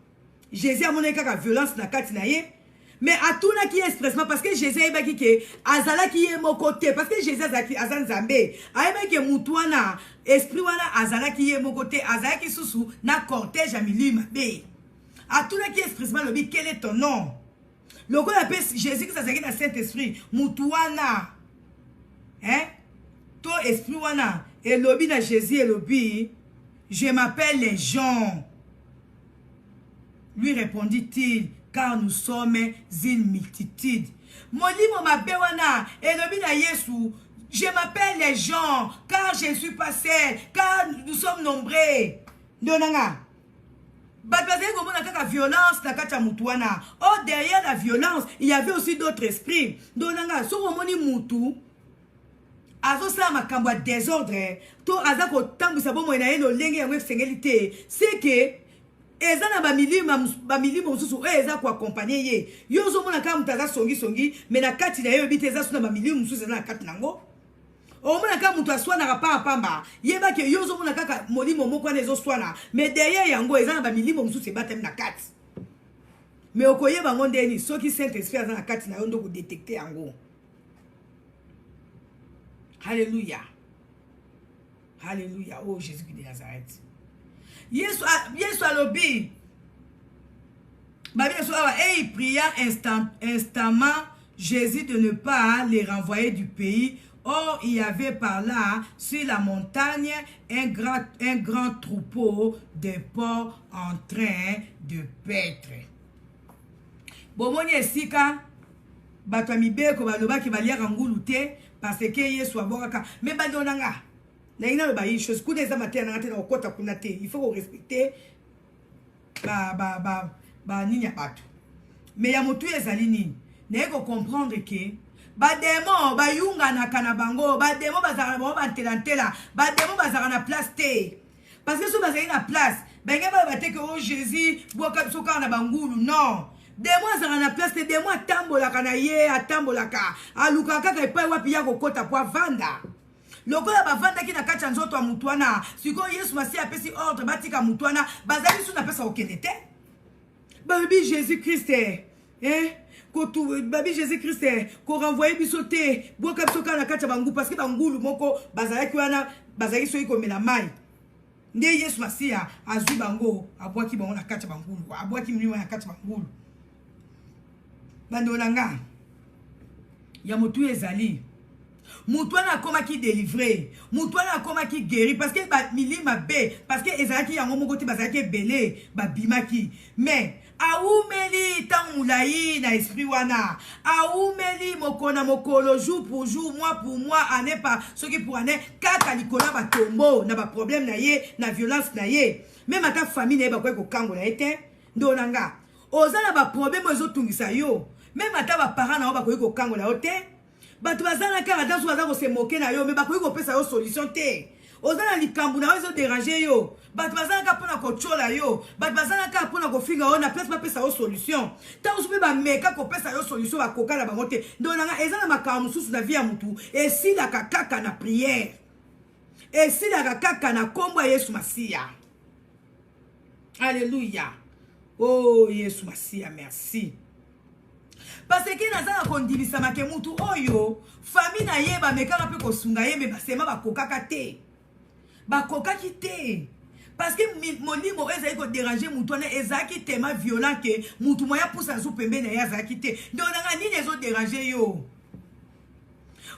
Jésus amonaki kaka violence na kati na ye, mais atunaki expressement parce que Jésus ayebaki ke azalaki ye moko te, parce que Jésus aza nzambe, ayebaki ke mutu wana esprit wana azalaki ye moko te, azalaki susu na cortège ya milimo mabe. Atunaki expressement lobi quel est ton nom? Le quoi appelle Jésus qui s'agit dans Saint-Esprit, mutuana, hein? To esprit wana, et lobi na Jésus et lobi, je m'appelle les gens. Lui répondit-il, car nous sommes une multitude. Molimo mabe wana, et lobi na Yesu, je m'appelle les gens, car je ne suis pas seul, car nous sommes nombreux. Donanga. Violence oh, derrière la violence, il y avait aussi d'autres esprits. Donc, si on moni mutu, azo sa makamba désordre, to azako tambu sabo mo na yelo lenge ya mwesengelite, c'est que eza na ba milimo mususu eza ko accompagner ye. Yo zo mona ka mutaza songi, mais na kati na yo bite eza suna ba milimo mususu na kati nango. Omona ka mutu aswana ka pamba yeba ke yozo mona kaka molimo moko na ezo swana, mais derrière yango eza na ba milimo mususu batem na kati. Mais okoyeba ngo ndeni soki Saint-Esprit aza na kati na yo ndo ko détecter yango. Alléluia. Alléluia. Oh Jésus de Nazareth. Yesu alobi. Babie so et il pria instamment Jésus de ne pas les renvoyer du pays. Or, il y avait par là, sur la montagne, un grand troupeau de porcs en train de paître. Bomoni esika, bato mibeko baloba ki balia ngulu te parce que Yesu abokaka. Mais bandonanga, na ina ba yi chose kuna eza matin na tena okota kuna te. Il faut respecter ba nini bato. Mais ya motu ezali nini? Na ko comprendre que ba démon ba yunga na kana bango, ba démon bazara ba bantelantela, ba démon bazara na place te. Parce que so bazara na place, ba ngeba ba te que oh Jésus boka soka na bangulu non. Démon bazara na place te, démon atambola kana ye atambolaka. Aluka kaka epai wapi ya kokota po vanda. Lokola ba vanda ki na kacha nzoto mutwana, siko Yesu masi apesi ordre batika mutwana, bazali su na pesa okenete. Baby Jésus Christ hein? Babi Jésus-Christ ko renvoyer bisoté boka bisoka na kati bangu parce que bangulu moko bazalaki wana bazali so iko mela mai nde Yesu masia azu bango abwaki bango na kati bangulu abwaki mliwa na kati bangulu bandolanga ya motu ezali mutu wana akoma ki délivrer mutu wana akoma ki guéri parce que ba milima be parce que ezalaki yango moko te bazalaki belé ba bimaki mais aoumeli tamulai na esprit wana aoumeli mokona mokolo jour pour jour mois pour mois année par ce qui pour année kaka likona ba tombo na ba problème na ye na violence na ye même ata famille na ba ko kango na ete ndonanga ozala ba problème ezo tungisa yo même ata ba parents na ba ko kango na ote batu bazana kaka dans baza ko se moquer na yo mais ba ko pesa yo solution te ozana likambu na ezo déranger yo batu bazana ka pona ko chola yo batu bazana ka pona ko finga on na place ba pesa yo solution ta usupe ba meka ko pesa yo solution ba koka na bango te ndonanga ezana makamu susu na vie ya mutu et si la kaka na prière et si la kaka na kombo Yesu Masia. Alléluia. Oh Yesu Masia, merci. Parce que nazana kondibisa makemutu oyo famille na ye ba mekaka pe ko sunga ye me basema ba kokaka te ba kokaki te parce que molimo ezali ko déranger mutu na ezaki tellement violent que mutu moya pousa zu pembe na ya zaki te ndonanga nini ezo déranger yo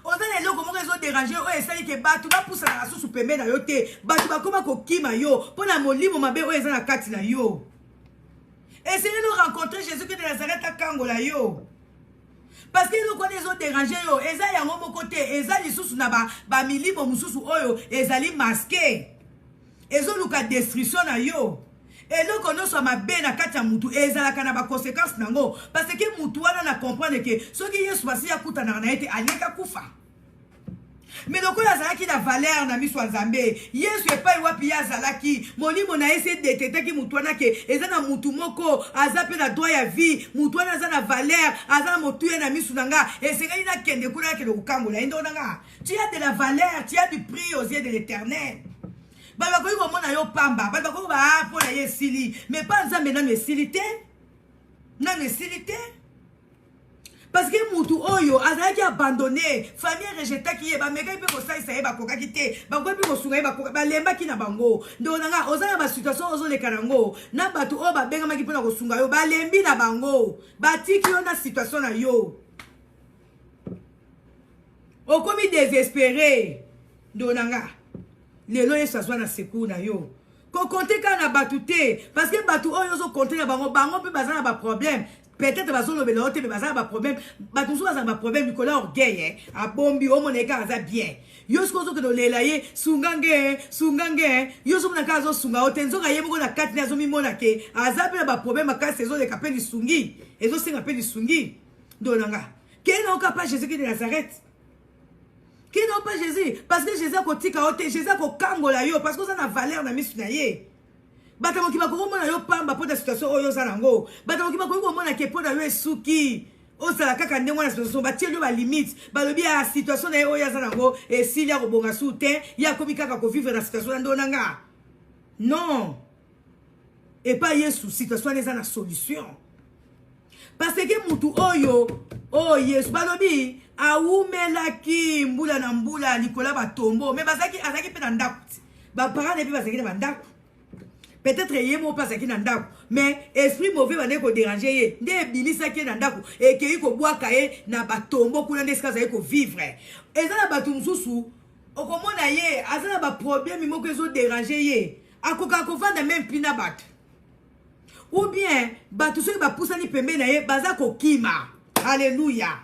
ozana eloko moko ezo déranger oyo esali ke batu ba pousa na susu pembe na yo te batu bakoma kokima yo pona molimo mabe oyo ezana kati na yo. Essayez de rencontrer Jésus de Nazareth à Kangola yo. Parce que nous connaissons déranger yo, eza ya ngomo côté, eza li susu na ba milimo mususu oyo, eza li masqué. Ezo luka destruction na yo. Et nous connaissons ma be na kati ya mutu, eza la kana ba conséquences nango. Parce que mutu wana na comprendre que ce qui Yesu basi ya kuta na ete aleka kufa. Mais donc il azalaki na valeur na miso nzambe Yesu epai wapi azalaki molimo na ese détecter ki mutu wana ke eza na mutu moko azape na droit ya vie mutu wana aza na valeur aza na motu na miso nanga esengeli na kende kuna ke lokambola endo nanga tu as de la valeur tu as du prix aux yeux de l'Éternel baba ko ko mona yo pamba baba ko ba po na yesili mais pas nzambe na mesilité na mesilité. Parce que Moutou Oyo a abandonné, famille rejeté qui est, bah, mais quand il peut ça, il va coca quitter, bah, quand il peut sounger, bah, lemba qui n'a bango. Donc, on a osé la situation, osé les carango. N'a pas tout, bah, benga qui peut la sounger, bah, lembi na bango. Bah, ti qui on a situation na yo. Au comme désespéré. Donc, on a, les lois, ça soit na secours na yo. Qu'on compte quand on a batouté, parce que batou Oyo, so compte na bango, bango peut baser na problème. Peut-être que vous avez un problème. Vous avez un problème. Vous avez un orgueil. Un bombi. Vous avez un bien. Vous avez un problème. Sungange. Sungange. Vous avez un problème. Vous avez un problème. Vous avez un problème. Vous avez un problème. Vous avez un problème. Vous avez un problème. Donc, quel n'est pas Jésus de Nazareth? Quel n'est pas Jésus? Parce que Jésus a dit Jésus a dit parce que vous avez une valeur dans la mission. Batamo ki bakoko mona yo pamba po da situation oyo zanango batamo ki bakoko mona ke po da yo esuki o sala kaka ndenge na situation batie yo ba limite balobi ya situation na oyo zanango e sili ya kobonga soute ya komi kaka ko vivre na situation na ndonanga non et pas yesu situation na na solution parce que mutu oyo oh yesu balobi aumelaki mbula na mbula likola batombo mais bazaki azaki pe na ndako ba parents ne pe bazaki na ndako. Peut-être qu'il y a un peu de temps, mais l'esprit mauvais va nous déranger. Des bilisa qui est dans le et qui est boire cahier na batombo pour les cas avec vivre. Et ça na batum sousou. Au comment naie, ça na problème il que zo déranger. A koka ko vendre même pina bat. Ou bien batu so ba poussa ni pembe naie baza ko kima. Alléluia.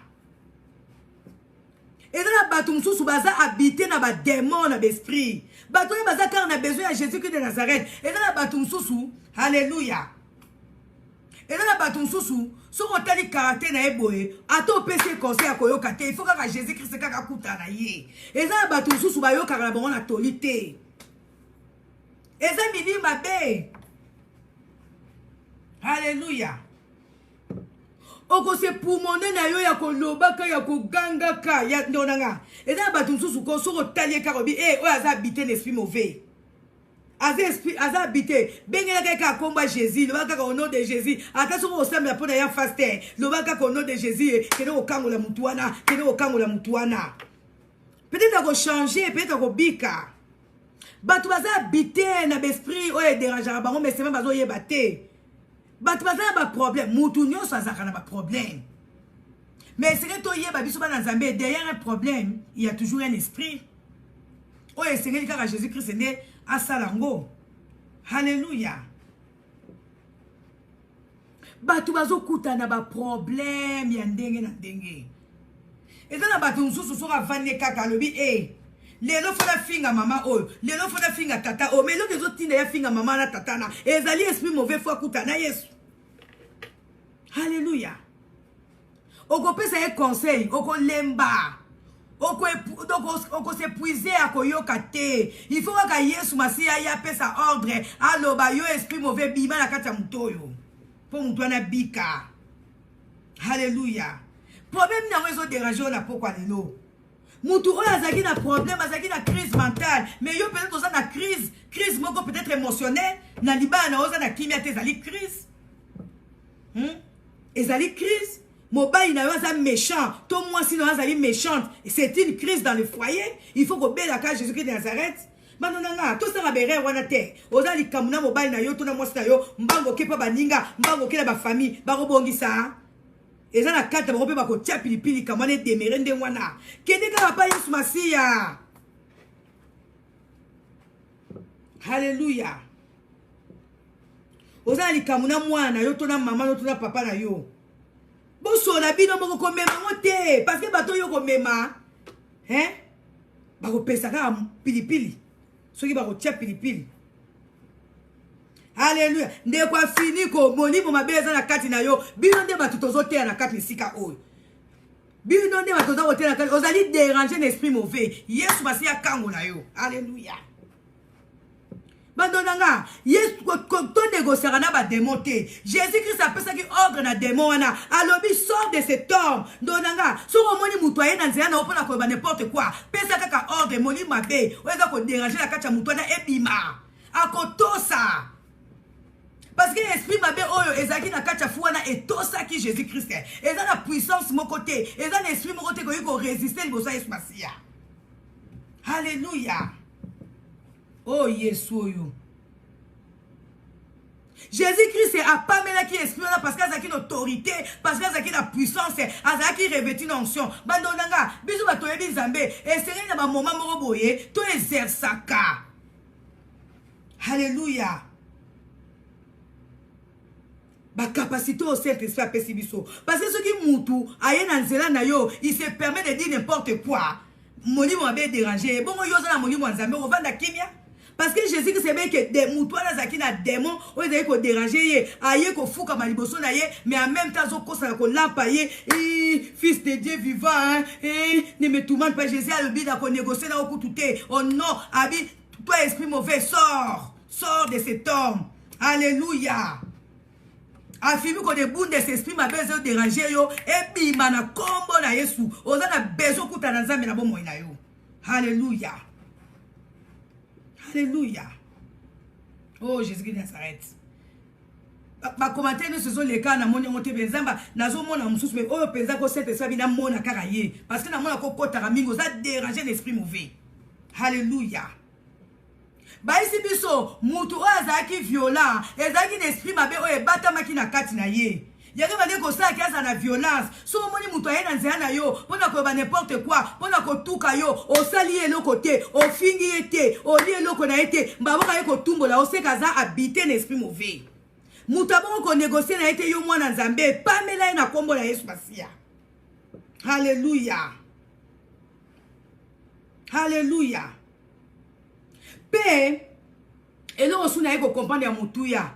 Et dans la batum sousou baza habiter na ba démon na l'esprit. Bato y baza car on a besoin de Jésus-Christ de Nazareth. Et dans la batum sousou, alléluia. Et dans la batum sousou, si on t'a dit caractère na eboé, à ton PC conseil à koyo kate, il faut que Jésus-Christ kaka kuta na ye. Et dans la batum sousou ba yo car la bon na tolité. Et ça me dit ma bé. Alléluia. Oko se poumoné na yo ya ko lobaka ya ko gangaka ya ndonanga. Et dans batum sousou ko so talier karobi o aza habiter l'esprit mauvais. Aza habiter bengela ka komba Jésus, le baka au nom de Jésus. Attention au semble pour ya faster. Le baka au nom de Jésus, que no kangola mutuana, que no kangola mutuana. Peut-être qu'on changer, peut-être qu'on bika. Batu baza habiter na l'esprit o e dérangeant bango mais c'est même bazo yebate. Batu baza ba problème, mutu nyonso azaka na ba problème. Mais c'est que toi, derrière un problème, il y a toujours un esprit. Oh, et c'est que Jésus-Christ est né à Salango. Alléluia. Batu bazo kuta na ba problème, ya ndenge na ndenge. Et dans la batu nsusu sora vane kaka lobi lelo fona finga mama oyo, lelo fona finga tata o, mais lelo kezotinda ya finga mama na tata na. Ezali esprit mauvais fois kuta na Yesu. Alléluia. Oko pesa un conseil, oko lemba. Oko s'épuiser à koyoka te. Il faut que Yesu Masia ya pesa ordre. Allo ba yo esprit mauvais bima na kata mutoyo. Pour mutwana bika. Alléluia. Problème na wezo déranger na pourquoi lelo. Mutu oyo azaki na problème, azaki na crise mentale. Mais yo peut-être oza na crise moko peut-être émotionnelle. Na liba na oza na kimia te ezali crise. Ezali crise. Mobile n'a pas méchant. Toi, moi, si nous sommes méchante, c'est une crise dans le foyer. Il faut que la cage Jésus-Christ de Nazareth. Non, tout ça va bien, on a terre. Oza li kamuna mobile na yo, tout na moi, mbango kepa baninga, mbango kela ba famille, baro bongi sa. Et ça, la carte, baro pe bako tia pilipili, kamane demerende wana. Kende ka pa Yesu Masia. Alléluia. Oza li kamuna mwana, yo, tout na maman, yo, tout na papa na yo. Boso la bino moko komema mote parce que bato yo komema bako pesa ka pilipili soki bako tia pilipili. Alléluia. Nde kwa fini ko molimo mabeza na kati na yo bino nde bato tozotea na kati sika oyo. bino nde batoza kotela kali ozali déranger l'esprit mauvais Yesu basi ya kango na yo alléluia bandonanga Yesu to négociera na ba démon te Jésus-Christ apesaki ordre na démon wana alobi sort de cet homme ndonanga soko moni mutu aye na nzela na opona ko ba n'importe quoi pesa kaka ordre moli mabe oza ko déranger la kacha mutu na ebima akotosa parce que l'esprit mabe oyo ezaki na kacha fuana etosa ki Jésus-Christ eza na puissance moko te eza na esprit moko te ko résister liboso Yesu Masia alléluia oh Yesu oyo Jésus-Christ a pas mêlé qui esprit là parce qu'il a une autorité parce qu'il a une puissance azaki revêtu une onction bandonanga biso ba toyebi nzambe et c'est na ba moment moko boye to exerçaka alléluia ba capacité au Saint-Esprit à pesibiso parce que ce qui mutu aye na nzela na yo il se permet de dire n'importe quoi molimo abe déranger bongo yo za na molimo nzambe o vanda kimia parce que Jésus c'est bien que des mutuana zaki na démon o ezali ko déranger ye aye ko fuka maliboso na ye mais en même temps zo kosa ko lampaye fils de Dieu vivant hein ne me tourmente pas Jésus a le but de négocier na okututé oh non abi toi esprit mauvais sors de cet homme alléluia affirme ko de bout de cet esprit m'a besoin de déranger yo et bima na kombo na Yesu oza na besoin kuta na nzambe na bomo na yo alléluia alléluia oh Jésus qui Nazareth ba commenter nous ce sont les cas na moni monte benzamba nazo mona mususu mais oh penza ko cette esprit na mona karaye parce que na mona ko kota ramingo za déranger l'esprit mauvais alléluia ba isi biso mutu azaki violent ezaki l'esprit mabe o ebata makina kati na ye yaka bande ko sa kiasa na violence so moni mutu aye na nzela na yo pona ko ba n'importe quoi pona ko tuka yo osali eloko te ofingi ete oli eloko na ete mbaboka ye ko tumbola oseka za habiter l'esprit mauvais mutu aboko ko négocier na ete yo mwana nzambe pamela ye na kombo na Yesu Masia alléluia alléluia pe eloko suna ye ko comprendre ya mutu ya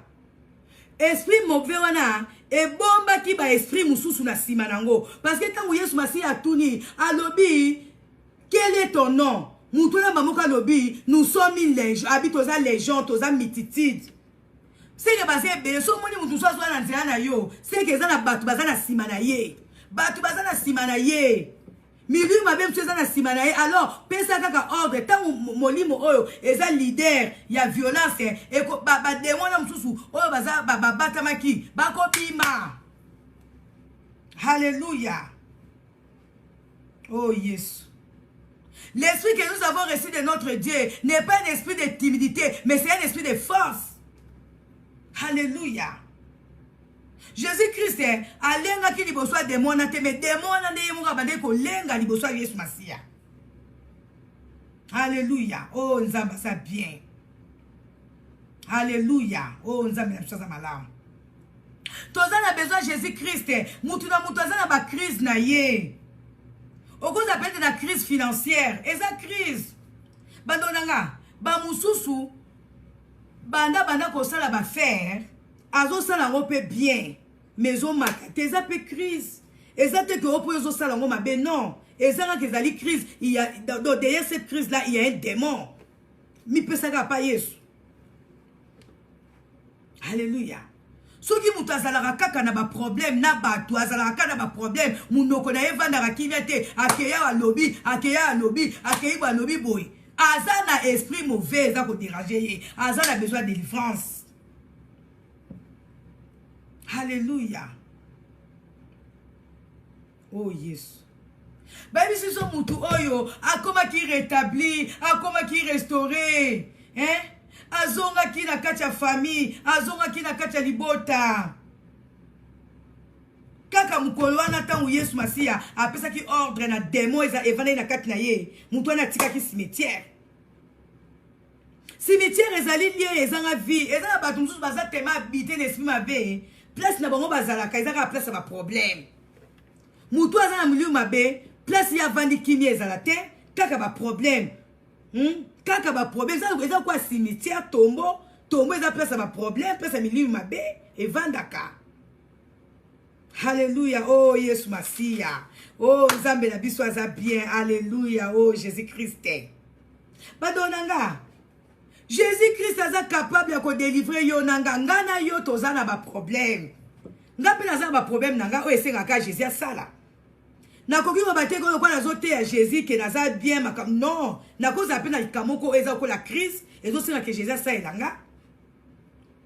esprit mauvais wana et bomba ki ba esprit mususu na sima nango parce que tango Yesu Masia atuni alobi quel est ton nom mutu na mamoka alobi nous sommes une légion habitoza légion toza multitude c'est que basé be so moni mutu so na nzela na yo c'est que za na batu baza na sima na ye batu baza na sima na ye milieu ma même chose na sima na ye alors pesa kaka ordre tango molimo oyo eza leader ya violence et ko ba démon na mususu oyo baza bata maki bako bima alléluia oh yes l'esprit que nous avons reçu de notre Dieu n'est pas un esprit de timidité mais c'est un esprit de force alléluia Jésus-Christ alenga ki liboso ya démon na te mais démon na nde yemunga bande ko lenga liboso ya Yesu Masia alléluia oh nzamba ça bien alléluia oh nzamba na chose malamu toza na besoin Jésus-Christ mutu na ba crise na ye okoza peut-être na crise financière eza crise bandonanga ba mususu banda ko sala ba faire azo sala ngo pe bien maison maka teza pe crise ezate que opo zo sala ngo mabe non ezanga que zali crise il y a derrière cette crise là il y a un démon mi pesaka pa Yesu alléluia soki mutu azalaka kaka na ba problème na bato azalaka kaka na ba problème munoko na evandaka kimia te akeya alobi boy aza na esprit mauvais za ko déranger ye aza na besoin de délivrance alléluia oh yes baby si so mutu oyo akoma ki rétabli akoma ki restaurer hein azonga ki na kati ya famille azonga ki na kati ya libota kaka mukolo wana tangu Yesu Masia apesa ki ordre na démon eza evana na kati na ye mutu wana tika ki cimetière ezali lié ezanga vie ezanga batu mususu baza tema habiter l'esprit mabe place na bango bazalaka ezaka place ba problème mutu aza na milieu mabe place ya vandi kimia ezala te kaka ba problème kaka ba problème eza kwa cimetière tombo eza place ba problème place ya milieu mabe evandaka Alléluia. Oh, Yesu Masia. Oh, Nzambe na biso aza bien. Alléluia. Oh, Jésus-Christ. Badonanga. Jésus-Christ aza capable de délivrer yo nanga. Ngana yo tozana ba problème. Nga pe naza ba problème nanga. O esengaka Jésus asala. Nakoki mabate ko kwa nazote ya Jésus ke naza bien makam. Non. Nakoza pe na likamoko eza ko la crise. Ezo senga ke Jésus asala elanga.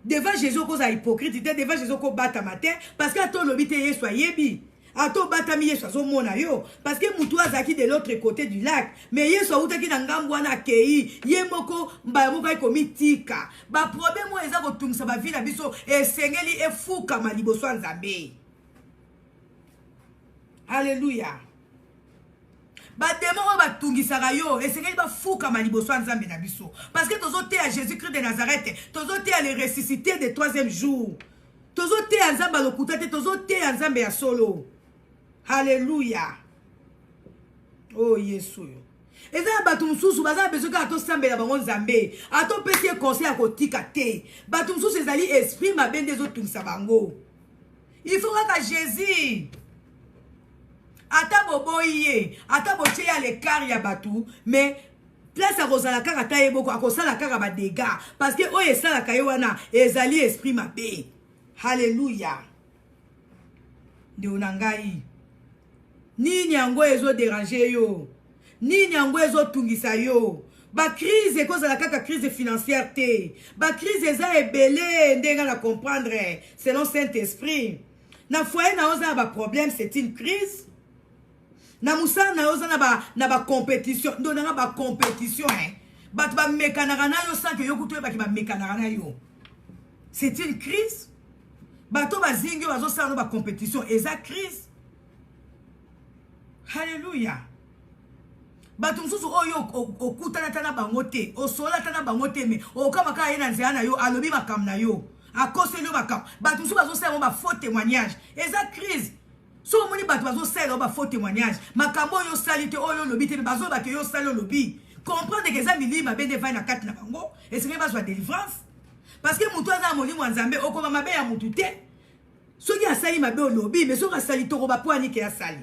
Devant Jésus, cause à hypocrite, devant Jésus, qu'on bata matin, parce que ton lobby te soit yebi. A ton bata mi soit son monayo. Parce que moutoua zaki de l'autre côté du lac. Mais yé soit outa ki nangambwana kei. Yé moko, mba moko komi tika. Ba problème moi eza ko tungsa ba vie na biso. E sengeli e fuka maliboso nzambe. Alléluia. Ba démon ba tungisaka yo esengeli ba fuka maliboso nzambe na biso parce que tozote à Jésus-Christ de Nazareth tozote à le ressusciter de troisième jour tozote à nzambe lokutate tozote à nzambe ya solo. Alléluia. Oh Yesu. Eza batu mususu baza besoin ka to sambela bango nzambe ato pesi conseil à kotika te batu mususu ezali esprit mabe ndezo tungisa bango. Il faut que Jésus ata boboye ata boche ya le car ya batu mais place à Rosala kaka ta yeboko akosala kaka ba dégâts parce que oye sala kayo wana ezali esprit mabe. Alléluia. De onangai ni nyango ezo déranger yo ni nyango ezo tungisa yo ba crise cause la kaka crise financière te ba crise eza ebele ndenga na comprendre selon Saint-Esprit na foyer na oza ba problème c'est une crise. Na musa na yoza na ba compétition ndona ba compétition hein bat ba mekanaka na yo sans que yo kuto ba ki ba mekanaka na yo c'est une crise bato ba zingi bazo sa no ba compétition eza crise. Alléluia. Bato mususu oyo okutana tana bango te osola tana bango te me okama ka yena nzela na yo alobi makam na yo akose yo makam bato mususu bazo sa ba faux témoignage eza crise. So moni bato bazo sala ba faux témoignage makambo yo salite oyo lobi te bazo ba ke yo sala lobi comprendre que ça milima bende va na kati na bango et c'est même pas délivrance parce que mutu aza molimo nzambe okoma mabe ya mutu te soki asali mabe lobi mais soki asali toko ba poani ke asali.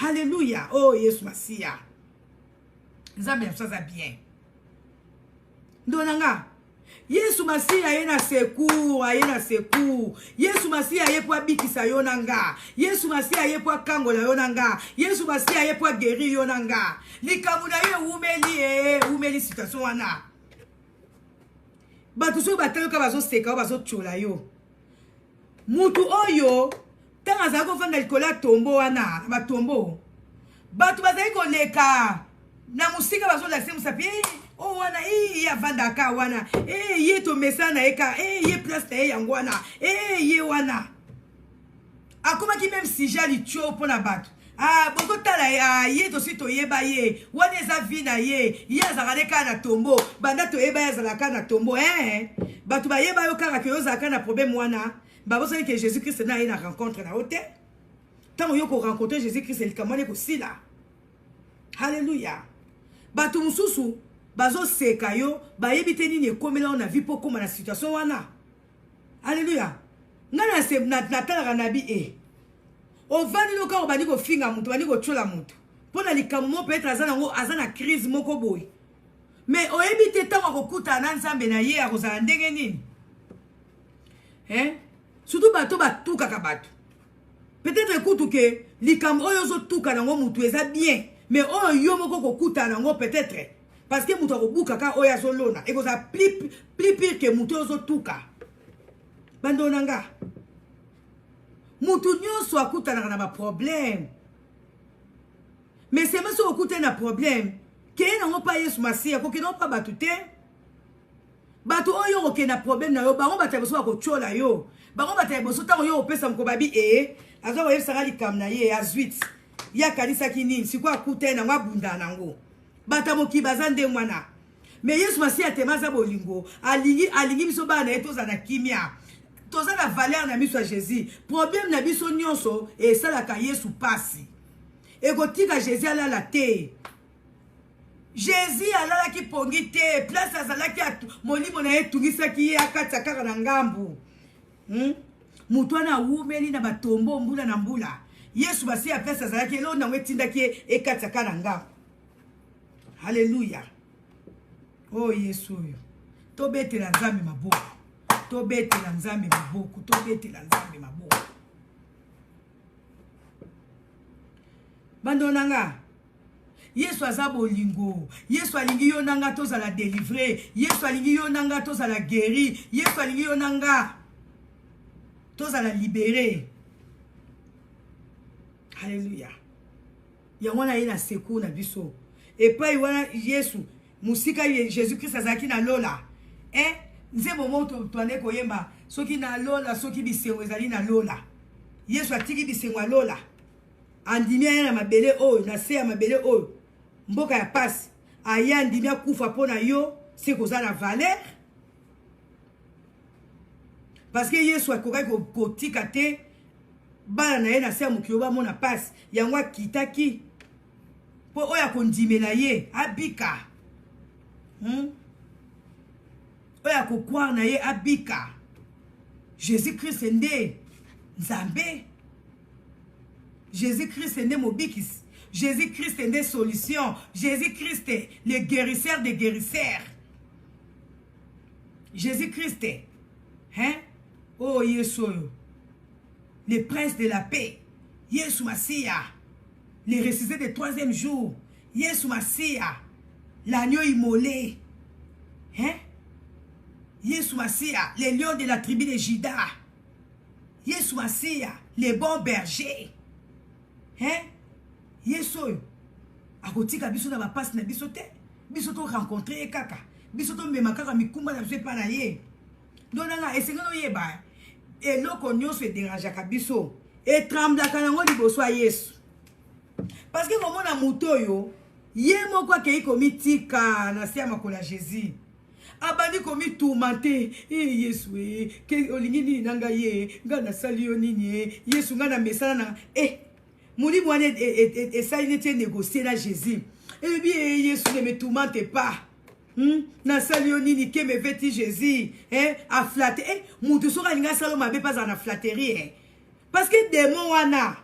Alléluia. Oh Yesu Masia nzambe ça bien ndonanga Yesu Masia yena secours ayena secours. Yesu Masia yepo abikisa yonanga. Yesu Masia yepo kangola yonanga. Yesu Masia yepo guérir yonanga. Likamuna ye umeli situation wana. Batu so batelo ka bazo seka bazo chola yo. Mutu oyo tanga za ko fanda likola tombo wana ba tombo. Batu bazai ko leka na musika bazo la semu sapi. Oh wana ya vanda ka wana ye to mesana eka ye place ta yango wana ye wana akoma ki même si jali tcho pona batu boko tala ye to sito yeba ye wana eza vina ye azaka ka na tombo banda to yeba azaka na tombo batu ba yeba yo kaka ke yo zaka na problème wana ba bosani que Jésus-Christ na ye na rencontre na hôtel tant yo ko rencontrer Jésus-Christ el kamane ko sila. Alléluia. Batu mususu bazo seka yo ba yebite nini ekomela na vie poko na situation wana. Alléluia. Ngana se na tala na bi o vani lo ka obani ko finga mutu bani ko chola mutu pona likamo peut-être azana crise moko boy mais o yebite tango ko kuta na nzambe na ye akozala ndenge nini surtout bato batuka ka bato peut-être kutu ke likamo oyo zo tuka nango mutu eza bien mais oyo yo moko ko kuta nango peut-être parce que mutu akobuka ka oya solona et ça plus pire que mutu ozo tuka bandonanga mutu nyonso akutana na ba problème mais c'est même si okuta na problème ke nango pa Yesu Masia ko ke non pa batu te batu oyo ko ke na problème na yo bango bataboso ko chola yo bango bataboso tango yo opesa mko babi azo ko yebisa likam na ye azuit ya kanisa kinini sikwa akuta na ngabunda nango batamoki bazande mwana mais Yesu Masia temaza bolingo alingi biso bana etoza na kimia toza na valeur na miso ya Jésus problème na biso nyonso et salaka Yesu pasi ekotika Jésus alala te Jésus alala ki pongi te place azalaki molimo na etungisaki ye akati kaka na ngambu mutu wana wumeli na batombo mbula na mbula. Yesu basi apesa azalaki elo na wetindaki ekataka na nga. Hallelujah. Oh Yesu oyo. Tobetela nzambe maboko. Tobetela nzambe maboko. Tobetela nzambe maboko. Bando nanga. Yesu aza bolingo. Yesu alingi yo nanga tozala délivrer. Yesu alingi yo nanga tozala guéri. Yesu alingi yo nanga tozala libéré. Alléluia. Yangwana yena sekou na biso. Et pas wana Yesu musika Jésus-Christ azaki na lola. Nze momoto toane koyemba soki na lola soki bisengo ezali na lola. Yesu atiki bisengo lola. Andimia na mabele oyo na se ya mabele oyo. Mboka ya pasi. Aya andimia kufa pona yo se koza na valeur. Parce que Yesu akokaki kotika te bana na ye na se ya mokili ba mona pasi. Yango akitaki po oya kondimela ye abika. Oya kokwa na ye abika. Jésus-Christ nde Nzambe. Jésus-Christ nde mobikis. Jésus-Christ nde solution. Jésus-Christ le guérisseur des guérisseurs. Jésus-Christ. Oh Yesu. Le prince de la paix. Yesu Masia. Le ressuscité du troisième jour. Yesu Masia. L'agneau immolé. Yesu Masia. Le lion de la tribu de Juda. Yesu Masia. Le bon berger. Yesu. Akotika biso na bapasi na biso te. Biso to rencontrer kaka. Biso to mema kaka mikumba na biso pa na ye. Donanga esengano yeba. Eloko nyonso ederangeaka biso. Et tremblaka nango liboso ya Yesu. Parce que komona muto yo, ye moko akei komitika na se ya makolo ya Jésus. Abandi komi tourmenté. Yesu ke olingi nini nanga ye, nga nasali yo nini Yesu nga na mesana na Mouli mouane essaye de négocier na Jésus. Eh bien Yesu ne me tourmente pas. Na salio nini ke me veti Jésus a flatter mutu soka linga salo mabe pas en flatterie parce que démon wana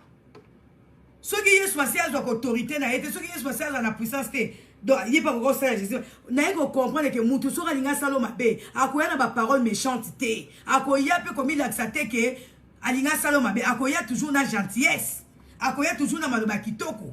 soki Yesu masia zo autorité na ete soki Yesu masia na puissance te donc il pas ko sala Jésus na ko comprendre que mutu soka linga salo mabe akoya na ba parole méchante te akoya pe comme il accepte que alinga salo mabe akoya toujours na gentillesse akoya toujours na maloba kitoko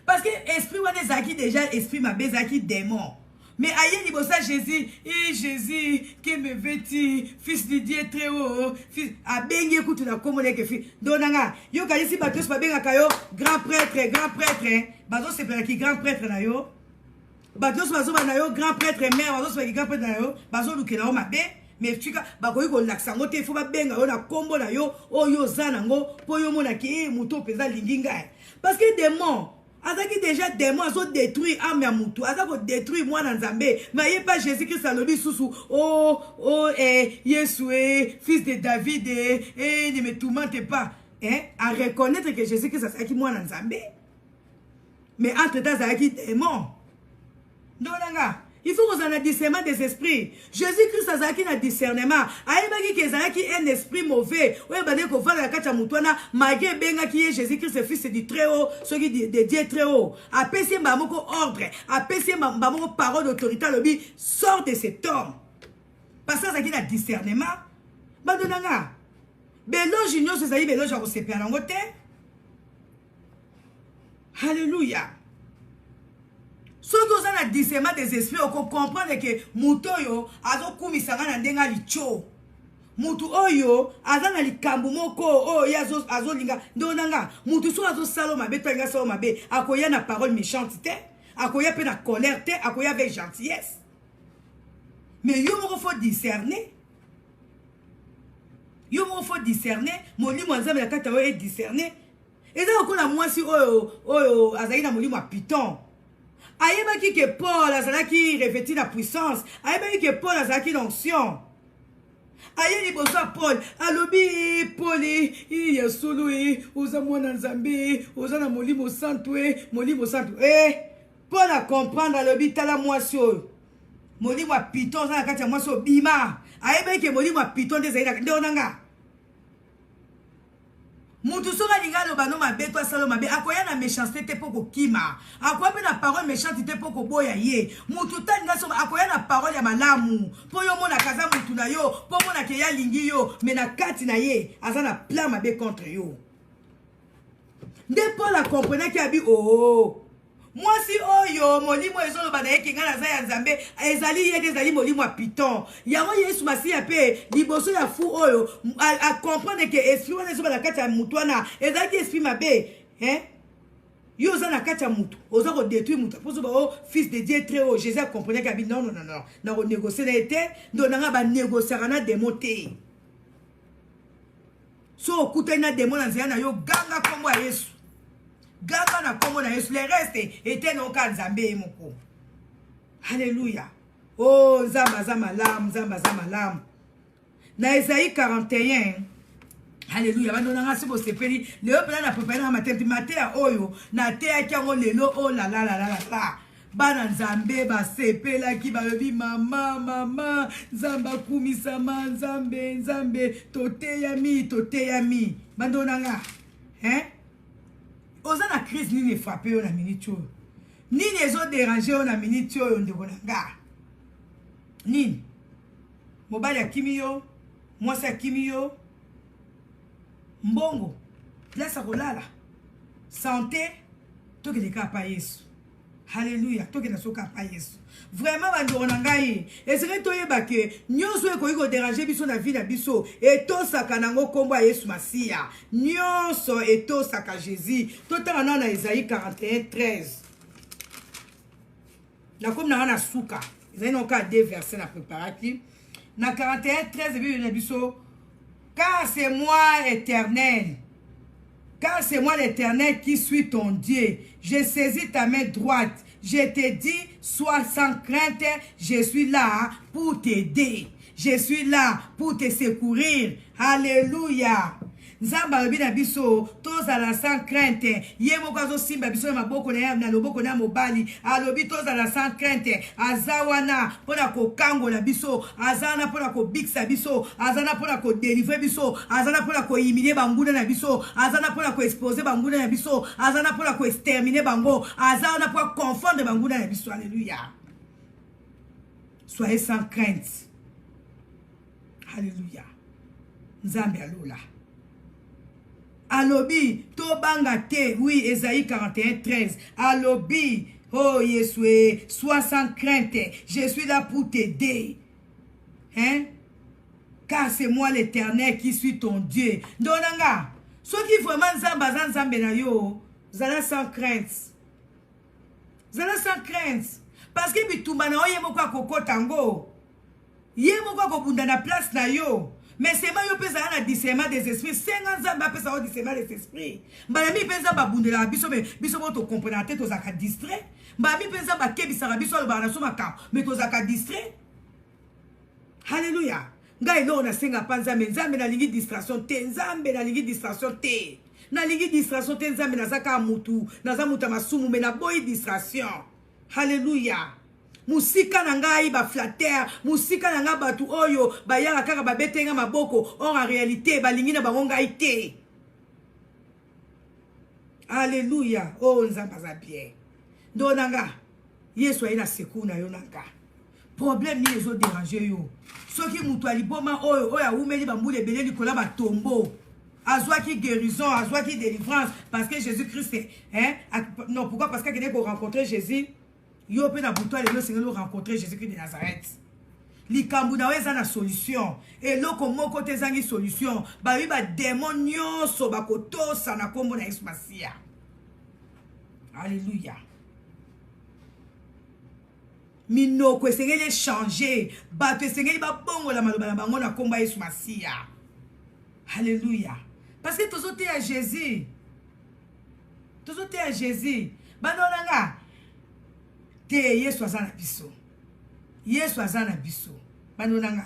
parce que esprit wana zaki déjà esprit mabe zaki démon. Mais aïe libosa Jésus, Jésus qui me vêtit, fils de Dieu très haut, fils a bengi écoute la commune que fils. Donanga, yo kalisi batos pa benga kayo grand prêtre, bazo se pela ki grand prêtre na yo. Batos bazo na yo grand prêtre mère, bazo se grand prêtre na yo, bazo lukela o mabe. Mais tu ka bakoyi ko laksango te faut ba benga yo na kombo na yo, o yo zanango, po yo mona ki muto peza linginga. Parce que démon Azaki déjà démon azo détruit âme ya mutu azako détruit moi na Nzambe mais pas Jésus-Christ alobi susu Yesu fils de David ne me tourmente pas à reconnaître que Jésus-Christ azaki moi na Nzambe mais entre temps azaki démon ndolanga il faut qu'on ait un discernement des esprits. Jésus-Christ a un discernement. Aïe qui est un esprit mauvais. Oui, bande ko va la kacha mutwana malgré benga qui est Jésus-Christ le fils du très haut, celui de Dieu très haut. Apesi mbamoko ordre, apesi mbamoko parole d'autorité lobi sort de cet homme. Parce que ça qui a discernement. Bandonanga. Beloge union se zali beloge ko sepia nango te. Alléluia. Si vous avez un discernement des esprits, vous comprenez que Moutoyo a kumisanga na ndenga licho. Mutu oyo azana likambu moko oyo azo linga ndonanga mutu so azo saloma betanga saloma be akoya na parole méchante te akoya pe na colère te akoya avec gentillesse. Mais yo mo faut discerner. Yo mo faut discerner, molimo nzambe la kata oyo discerner. Et donc on a moi si oyo azali na molimo a Python. Aïe que Paul azalaki revêti la puissance. Aïe que Paul azalaki l'onction. Aïe ni bosa Paul alobi Paul ya solo oza mwana Nzambe oza na molimo santo Paul a comprendre alobi tala mwasi oyo molimo a Python za na kati ya mwasi bima. Aïe que molimo a Python des aïna ndonanga Mutu soka linga lo bano mabe to asalo mabe akoya na méchanceté te poko kima akoya pe na parole méchante te poko boya ye mutu tanga so akoya na parole ya malamu po yo mona kaza mutu na yo po mona ke ya lingi yo mais na kati na ye azana plan mabe contre yo nde Paul a comprenait qu'il a dit oh moi si oyo molimo ezolo bana yeke ngana za ya nzambe ezali ye ezali molimo a piton yango Yesu Masiya pe liboso ya fu oyo a comprendre que esprit wana ezobala kati ya mutu wana ezali esprit mabe yo oza na kati ya mutu oza ko détruire mutu poso ba o fils de Dieu très haut Jésus a comprenait qu'il non non non non na ko négocier na été ndonanga ba négocier na démon te so okutana démon na nzela na yo ganga kombo ya Yesu ganga na kombo na Yesu le reste était non ka nzambe moko alléluia oh nzamba za malamu na Isaïe 41 alléluia bando na ngasi bo sepeli le opela na préparer na matin matin oyo na te akango lelo oh la bana nzambe ba sepela ki ba lobi mama nzamba kumisama nzambe tote yami bando na nga oza na crise nini frappé yo na minute oyo nini ezo déranger yo na minute oyo ndeko na nga nini mobali akimi yo mwasi akimi yo mbongo place ya kolala santé tokeleka pa Yesu alléluia tokena soka pa Yesu vraiment bandeko na ngai esengeli toyeba ke nyonso ekoki kodéranger biso na vie na biso etosaka nango kombo ya Yesu Masiya nyonso etosaka Jésus totanga nao na Isaïe 41:13 nakomi nanga na suka ezali noka 2 versets na préparaki na 41:13 ebi na biso car c'est moi éternel. Car c'est moi l'Éternel qui suis ton Dieu. J'ai saisi ta main droite. Je te dis, sois sans crainte, je suis là pour t'aider. Je suis là pour te secourir. Alléluia. Nzamba lobi na biso tozala sans crainte ye moko azosimba biso na maboko na loboko na mobali alobi tozala sans crainte azawana pona kokangola biso azana pona kobikisa biso azana pona kodélivrer biso azana pona kohumilier banguna na biso azana pona koexposer banguna na biso azana pona koexterminer bango azana pona confondre banguna na biso. Alléluia. Soyez sans crainte. Alléluia. Nzambe alola alobi to banga te. Oui, Isaïe 41:13 alobi oh Yeshua, sois sans crainte, je suis là pour t'aider, car c'est moi l'Éternel qui suis ton Dieu. Donanga ceux qui vraiment nzambe na yo zala sans crainte, zala sans crainte parce que bitumba na oye moko akokotango ye moko akobunda na place na yo. Mais c'est moi qui ai un discernement des esprits. 50 ans, je un discernement des esprits. Je pense que je biso mais biso to comprendre to zaka distrait. Je pense que bisara biso le bana soma ka mais to zaka distrait. Alléluia. Ngai no na senga panza nzambe na lingi distraction te nzambe na lingi distraction te. Na lingi distraction te nzambe na zaka mutu, na za muta masumu mais na boy distraction. Alléluia. Musika na ngai ba flatter, musika na nga batu oyo bayaka kaka babetenga maboko, or en réalité balingi na bango ngai te. Alléluia. Oh nzamba za bien. Ndonanga Yesu aina seku na yo nanga. Problème ni ezo déranger yo. Soki mutu aliboma oyo oya umeli bambule belé likola ba tombo. Azwaki guérison, azwaki délivrance parce que Jésus-Christ non pourquoi parce qu'il est pour rencontrer Jésus. Yo pe na buto le Seigneur nous rencontrer Jésus-Christ de Nazareth. Likambu na weza na solution. Et loko moko te zangi solution. Ba wi ba démon nyonso ba kotosa na kombo na Yesu Masiya. Alléluia. Minoko esengeli changer. Ba te esengeli ba bongo la maloba na bango na kombo Yesu Masiya. Alléluia. Parce que tozote à Jésus. Tozote à Jésus. Bandolanga. Yesu azana biso. Yesu azana biso. Bandonanga.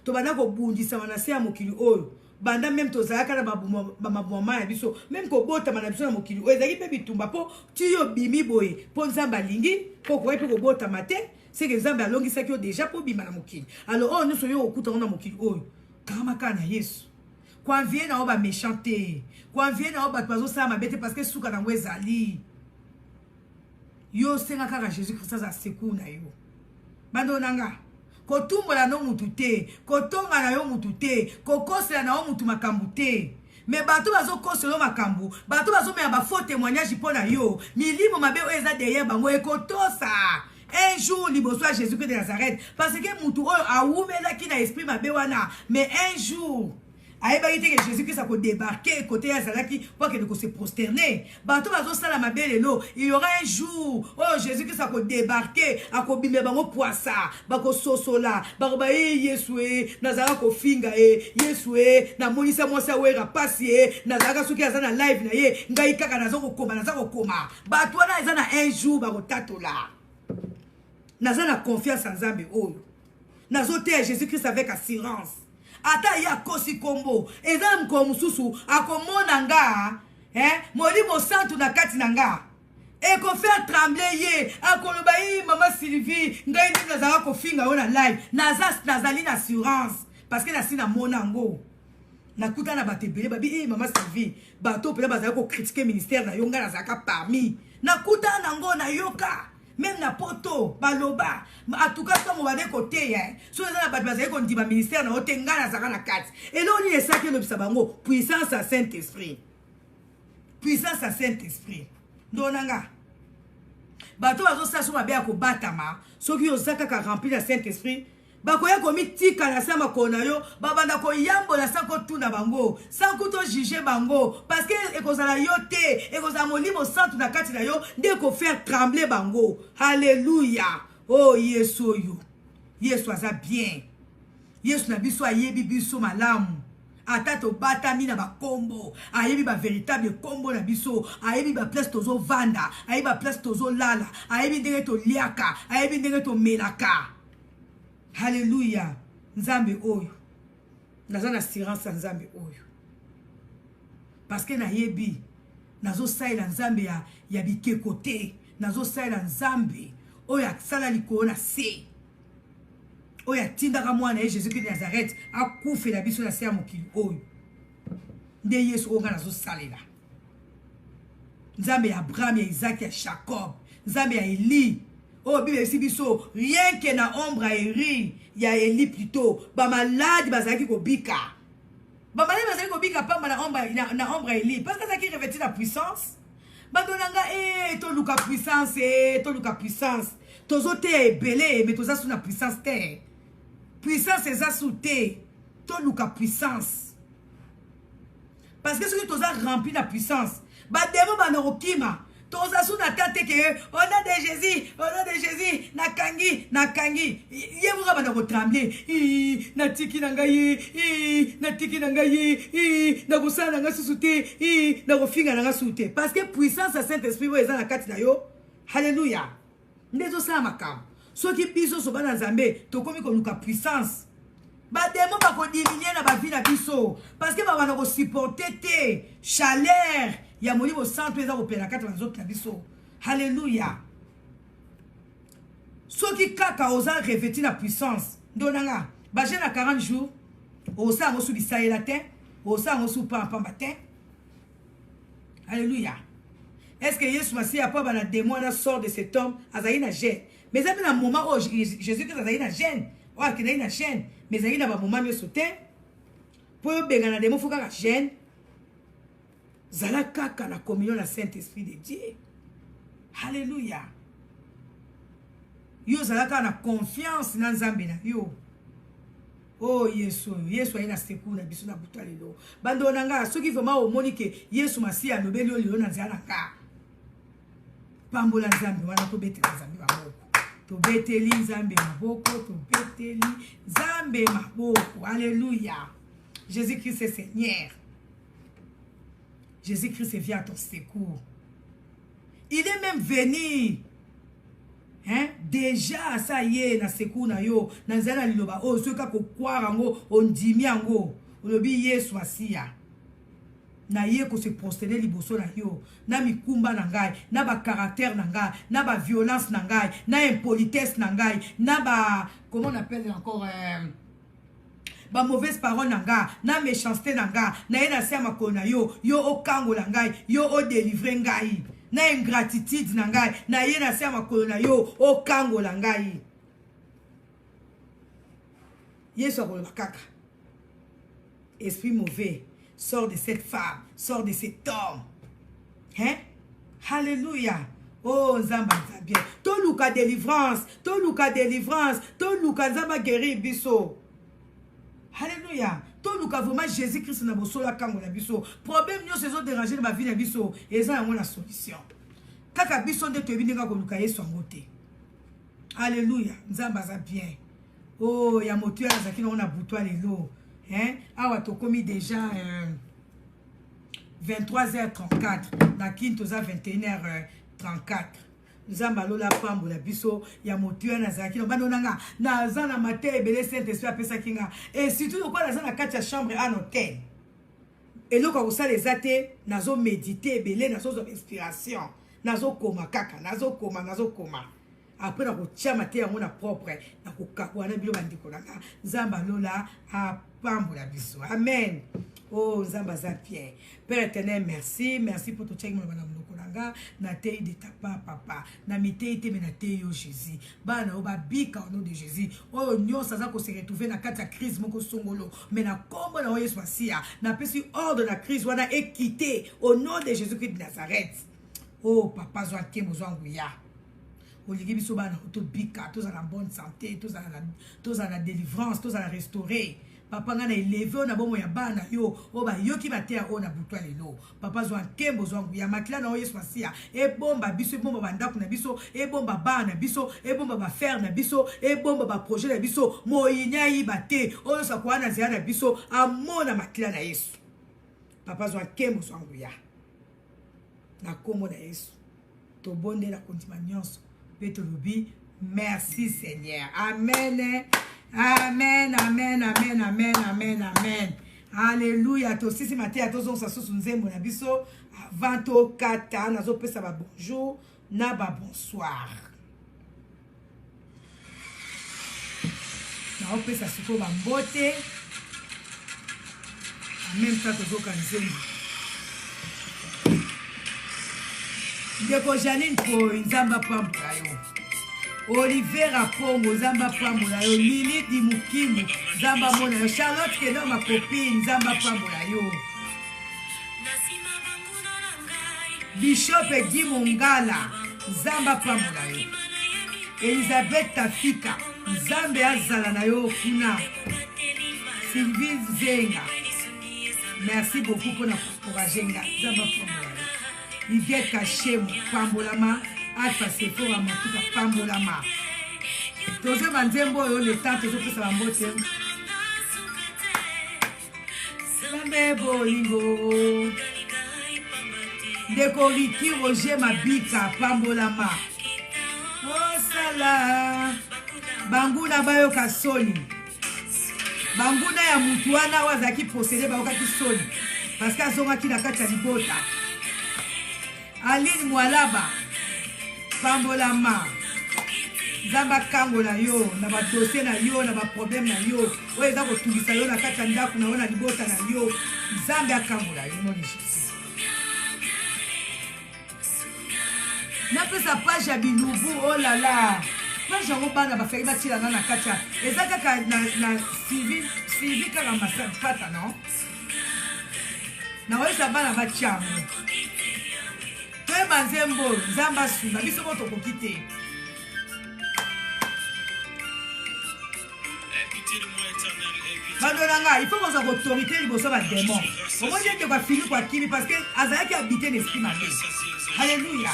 To bana ko bundisa wana se ya mokili oyo. Banda même to zaka na babuma ya biso. Même ko bota mana biso na mokili oyo. Ezaki pe bitumba po tiyo bimi boye. Po nzamba lingi po ko epe ko bota mate. C'est que nzamba alongi saki yo déjà po bima na mokili. Alors oh nous soyo okuta na mokili oyo. Kama kana Yesu. Quand vient na oba méchanté. Quand vient na oba bazo ça ma bête parce que souka na ngwezali. Yo senga kaka Jésus-Christ za seku na yo. Bando nanga. Kotumbola no mutu te, kotonga na yo mutu te, kokosela na yo mutu makambu te. Mais bato bazo koselo makambu, bato bazo me ba faux témoignage pona yo. Milimo mabe o eza derrière bango ekotosa. Un jour liboso à Jésus-Christ de Nazareth parce que mutu oyo awumela ki na esprit mabe wana, mais un jour aïba ite que Jésus-Christ a débarqué côté ya zalaki pour que se prosterner. Bato bazo sala mabe lelo, il y aura un jour oh Jésus-Christ a débarqué a ko bimé bango poissa, bako sosola, bako ba Yesue, nazara ko finga Yesue, na monisa mosa wera pasi nazara suki azana live na ye, ngai kaka nazoko koma, nazako koma. Bato wana ezana un jour bako tatola. Nazana confiance en Nzambe oyo. Nazote Jésus-Christ avec assurance. Ata ya kosi kombo ezam ko mususu akomona nga molimo santu na kati na nga e ko faire trembler ye akoloba yi mama Sylvie ngai ndi nazaka ko finga ona live nazali na assurance parce que na sina mona ngo nakuta na batebele babi mama Sylvie bato pela bazaka ko critiquer ministère na yo nga nazaka parmi nakuta na ngo na yoka. Même na poto, baloba, en tout cas, comme on va dire côté, si on a la bataille, on dit, le ministère n'a aucun gars dans la carte. Et là, on dit, ça qui est le sabango, puissance à Saint-Esprit. Puissance à Saint-Esprit. Donanga. Bato, bazo, ça, sur ma béa, ko batama, ceux qui ont ça, qui rempli le Saint-Esprit, bakoya komi tika na sama kona yo babanda ko yambo na sanko tuna bango sanko to juger bango parce que ekozala yo te ekozala molimo santu na kati na yo nde ko faire trembler bango. Alléluia. Oh Yesu yo Yesu aza bien. Yesu na biso ayebi biso malamu ata to batami na bakombo ayebi ba véritable kombo na biso ayebi ba place tozo vanda ayebi ba place tozo lala ayebi ndenge to liaka ayebi ndenge to melaka. Alléluia. Nzambe oyo. Nazo na assurance Nzambe oyo. Parce que na yebi nazo saila Nzambe ya bikekote. Nazo saila Nzambe oyo akisala likolo na se. Oyo atindaka mwana Jésus-Christ de Nazareth akufe na biso na se ya mokili oyo. Nde Yesu onga nazo salela. Nzambe ya Abraham, ya Isaac, ya Jacob. Nzambe ya Eli. Oh, Bible ici biso, rien que na ombre aéri, ya Eli plutôt, ba malade bazaki ko bika. Ba malade bazaki ko bika pa na ombre Eli, parce que ça qui revêtit la puissance. Ba donanga to luka puissance, to luka puissance. Tozo te belé, mais toza sous la puissance te. Puissance eza sous te, to luka puissance. Parce que ce que toza rempli la puissance, ba demo ba norokima. Toza suna tate ke au nom de Jésus nakangi ye muka bana ko trembler natiki nangaye na kusala nanga susute na kofinga nanga sute parce que puissance à Saint-Esprit eza na kati na yo. Alléluia. Ndezo sa makam soki biso so bana Nzambe tokomi ko luka puissance ba demo ba ko diminuer na ba vie na biso parce que ba bana ko supporter te chaleur ya molimo santo eza kopela kati na nzoto na biso. Alléluia. Soki kaka oza revêti na puissance ndonanga ba jeune na 40 jours osa ngo su bisaela te osa ngo su pamba te. Alléluia. Est-ce que Yesu Masiya pas bana démon na sort de cet homme azali na gêne mais ça na moment où Jésus-Christ azali na gêne ou akina na gêne mais azali na ba moment mieux sauter pour benga na démon fuka ka gêne. Zala kaka la communion la Saint-Esprit de Dieu. Alléluia. Yo zala kaka na confiance na Nzambe na yo. Oh Yesu ayina seku na biso na buta lelo. Bando nanga soki vraiment omoni ke Yesu Masiya nobeli yo lelo na nzala ka. Pambola Nzambe wana to betela Nzambe maboko. To beteli Nzambe maboko, to beteli Nzambe maboko. Alléluia. Jésus-Christ est Seigneur. Jésus-Christ est venu à ton secours. Il est même venu. Déjà, ça y est, na secours na yo. Na zana liloba. Oh, ce ka ko kwara ngo, on dimi ango. Olobi Yesu Masiya. Na ye ko se prosterner liboso na yo. Na mikumba na ngai. Na ba caractère na ngai. Na ba violence na ngai. Na impolitesse na ngai. Na ba, comment on appelle encore ba mauvaise parole nanga na méchanceté nanga na ye na se makolo na yo yo okangola ngai yo o délivrer ngai na ingratitude na ngai na ye na se makolo na yo okangola ngai Yesu akoloba kaka esprit mauvais sors de cette femme sors de cet homme hein Alléluia. Oh, Nzamba bien. Toluka délivrance. Toluka délivrance. Toluka Nzamba guéri biso. Alléluia. Toluka vraiment Jésus-Christ na bosola kango na biso. Problème nyo saison déranger na vie na biso. Eza yango na solution. Kaka biso nde toyebi ndenge koluka Yesu ngote. Alléluia. Nzamba za bien. Oh, ya motu ya zaki na butwa lelo. Hein? Awa tokomi déjà 23h34 na kintoza 21h34 Nzamba lola pambo la biso ya motuya na zaki no banonanga na zana mate ebele Saint-Esprit apesa kinga et surtout kwa na zana kati ya chambre en hôtel eloko kosala ezate nazo méditer ebele nazo zo inspiration nazo koma kaka nazo koma après na kotia mate yango na propre na kokakwa na bilo bandiko nanga Nzamba lola a pambo la biso amen. Oh, Nzamba za Pierre. Père éternel, merci. Merci pour tout ce que tu as na tei de ta papa. Na mitei te na tei yo Jésus. Ba na oba bika au nom de Jésus. Oh, nyo saza ko se retrouver na kati ya crise moko songolo. Mais na kombo na Yesu asia. Na pesi hors de la crise wana équité au nom de Jésus-Christ de Nazareth. Oh, papa zo akemo zo nguya. Olingi biso ba na to bika, tous en bonne santé, tous en la délivrance, tous en restaurer. Papa ngana élevé na bomo ya bana yo oba yoki batea ona butwa lelo papa zo nkembo zo ya makila na Yesu asia e bomba biso e bomba bandako na biso e bomba bana biso e bomba ba faire na biso e bomba ba projet na biso moyinya yi bate oyo sa kwa na zia na biso amona makila na Yesu papa zo nkembo zo nguya na kombo na Yesu to bonde na kontima nyonso peto lobi merci Seigneur amen. Amen, amen, amen, amen, amen, amen. Alléluia. To sisi maté à tous on s'associe nzembo na biso avant to kata nazo pesa ba bonjour na ba bonsoir. Na o pesa siko ba mbote. En même temps to zoka nzembo. Ndeko Janine ko nzamba pamba yo. Oliver Apongo, Zamba Pambola yo, Lili Di Mukimu, Zamba Mona yo, Charlotte Keno ma copine, Zamba Pambola yo. Bishop Guy Mongala, Zamba Pambola yo. Elisabeth Tafika, Zambe Azala na yo kuna. Sylvie Zenga. Merci beaucoup pour encourager Zamba Pambola yo. Yvette Kachemo, Pambolama. Alpha Sephora Matuka Pambolama. Tozo Banzembo yo le temps tozo pesa bambote. Zambe bolingo. Ndeko Riki Roger Mabika Pambolama. Osala. Banguna bayo kasoni. Banguna ya mutuana wazaki possédé bayoka kisoni. Parce qu'azonga ki na kati ya libota. Aline Mwalaba. Pambolama Zamba kangola yo na ba dossier na yo na ba problème na yo oyo eza kotungisa yo na kati ya ndako na yo na libota na yo Zambe akangola yo mon Jésus na pesa page ya bilubu oh là là page yango bana bafaki batilanga na kati ya eza kaka na Sylvie kaka masapata non na oyesa bana batiango Nzembo, Nzamba Sunda, biso moto kokite. Madonanga, il faut qu'on soit autorité liboso ba démon. Comment dire que va finir quoi kimi parce que Azaïa qui habite l'esprit malé. Alléluia.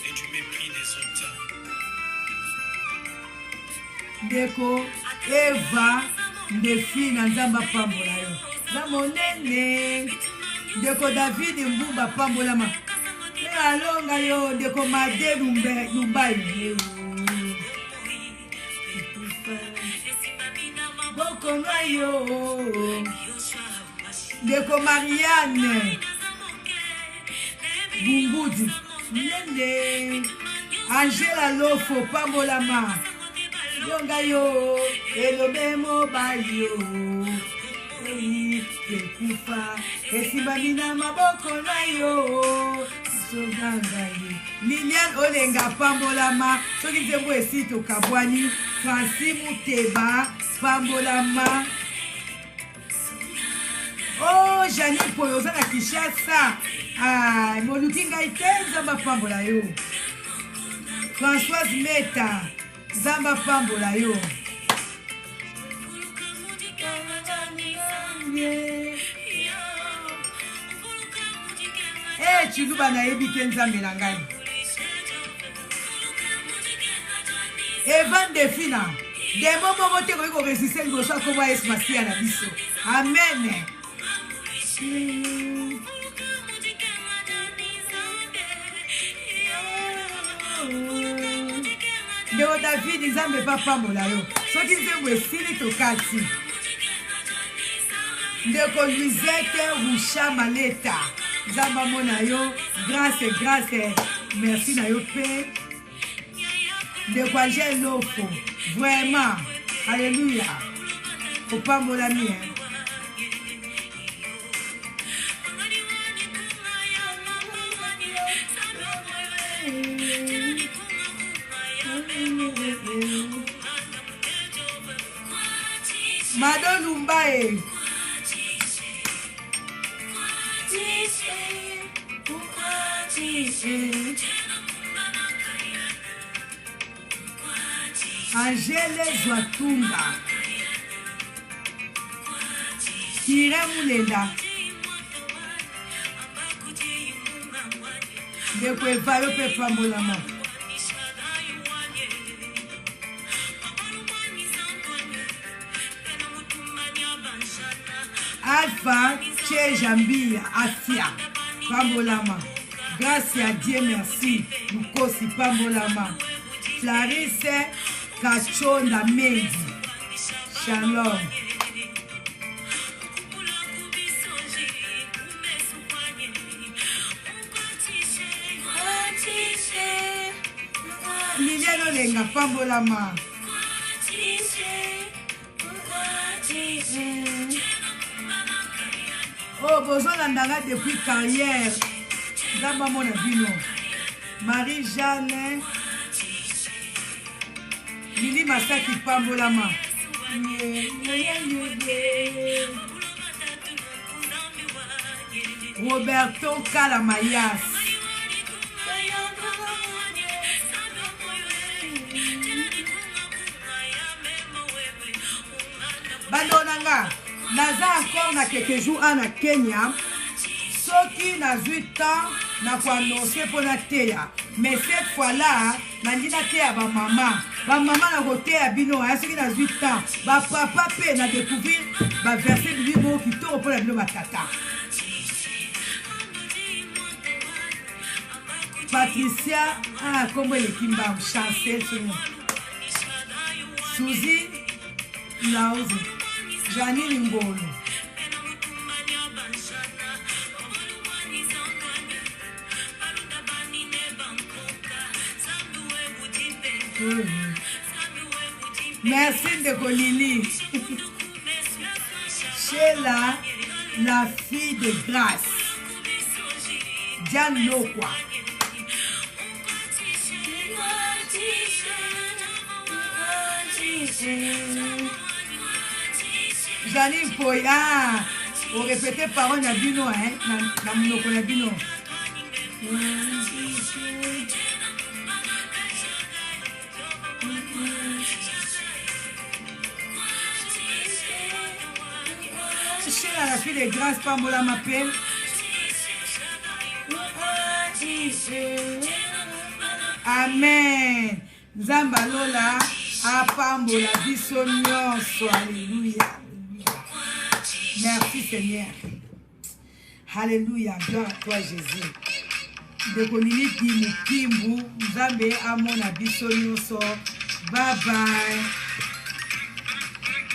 Et du mépris des autres. Deko Eva Ndefi na Nzamba Pambola yo. Na monene. Deko David Mbumba Pambolama. Alonga yo ndeko Made Lumbai. Bokonga yo. Ndeko Marianne. Bungudi. Nende. Angela Lofo Pambolama. Longa yo. elobe mobali yo ekufa esimbami na maboko na yo sogangai Liliane Olenga pambolama soki nzembo esi tokabwani Francis Muteba pambolama oh Janine Poyo oza na Kinshasa moluki ngai te nzamba pambola yo Françoise Meta nzamba pambola yo Chiluba nayebi te nzambe na ngai Evan Defina demo moko te koki koresiste liboso akoba Yesu Masiya na biso amen ndeko David nzambe papambola yo soki nzembo esili tokati ndeko Luisette Rusha Maleta nzamba mona yo grâce merci na yo pe ndeko Angel Lofo vraiment alléluia opambola mi Mado Lumbae Angele Zwatunga Kire Mulenda ndeko evayo pe pambolama Alpha Che Jambia Asia pambolama grâce à Dieu merci Lukosi pambolama Clarisse Kachonda Mendi Shalom Liliane Olenga pambolama oh bozolanda depuis carrière nzamba mona bino Marie-Jeanne Lili Masaki pambolama Roberto Calamayas bandonanga naza encore na quelques jours na Kenya soki nazwi temps na koannonce mpona teya mais cette fois là nandi nateya bamama na koteya bino aya soki nazwi temps bapapa mpe na découvrir baverse bibi moko kitoko mpona bino batata Patricia kombo eleki mbangu Chancel sono Suzy Lauze Janine Ngolo merci ndeko Lili Sheila la fille de grâce Diane Lokwa Janine Poya on répétait parole na bino na monoko na bino Sheila la fille de grâce pambola m'appelle amen nzamba lola apambola biso nyonso alléluia merci Seigneur alléluia gloire à toi Jésus ndeko Lili Kimbu nzambe amona biso nyonso bye bye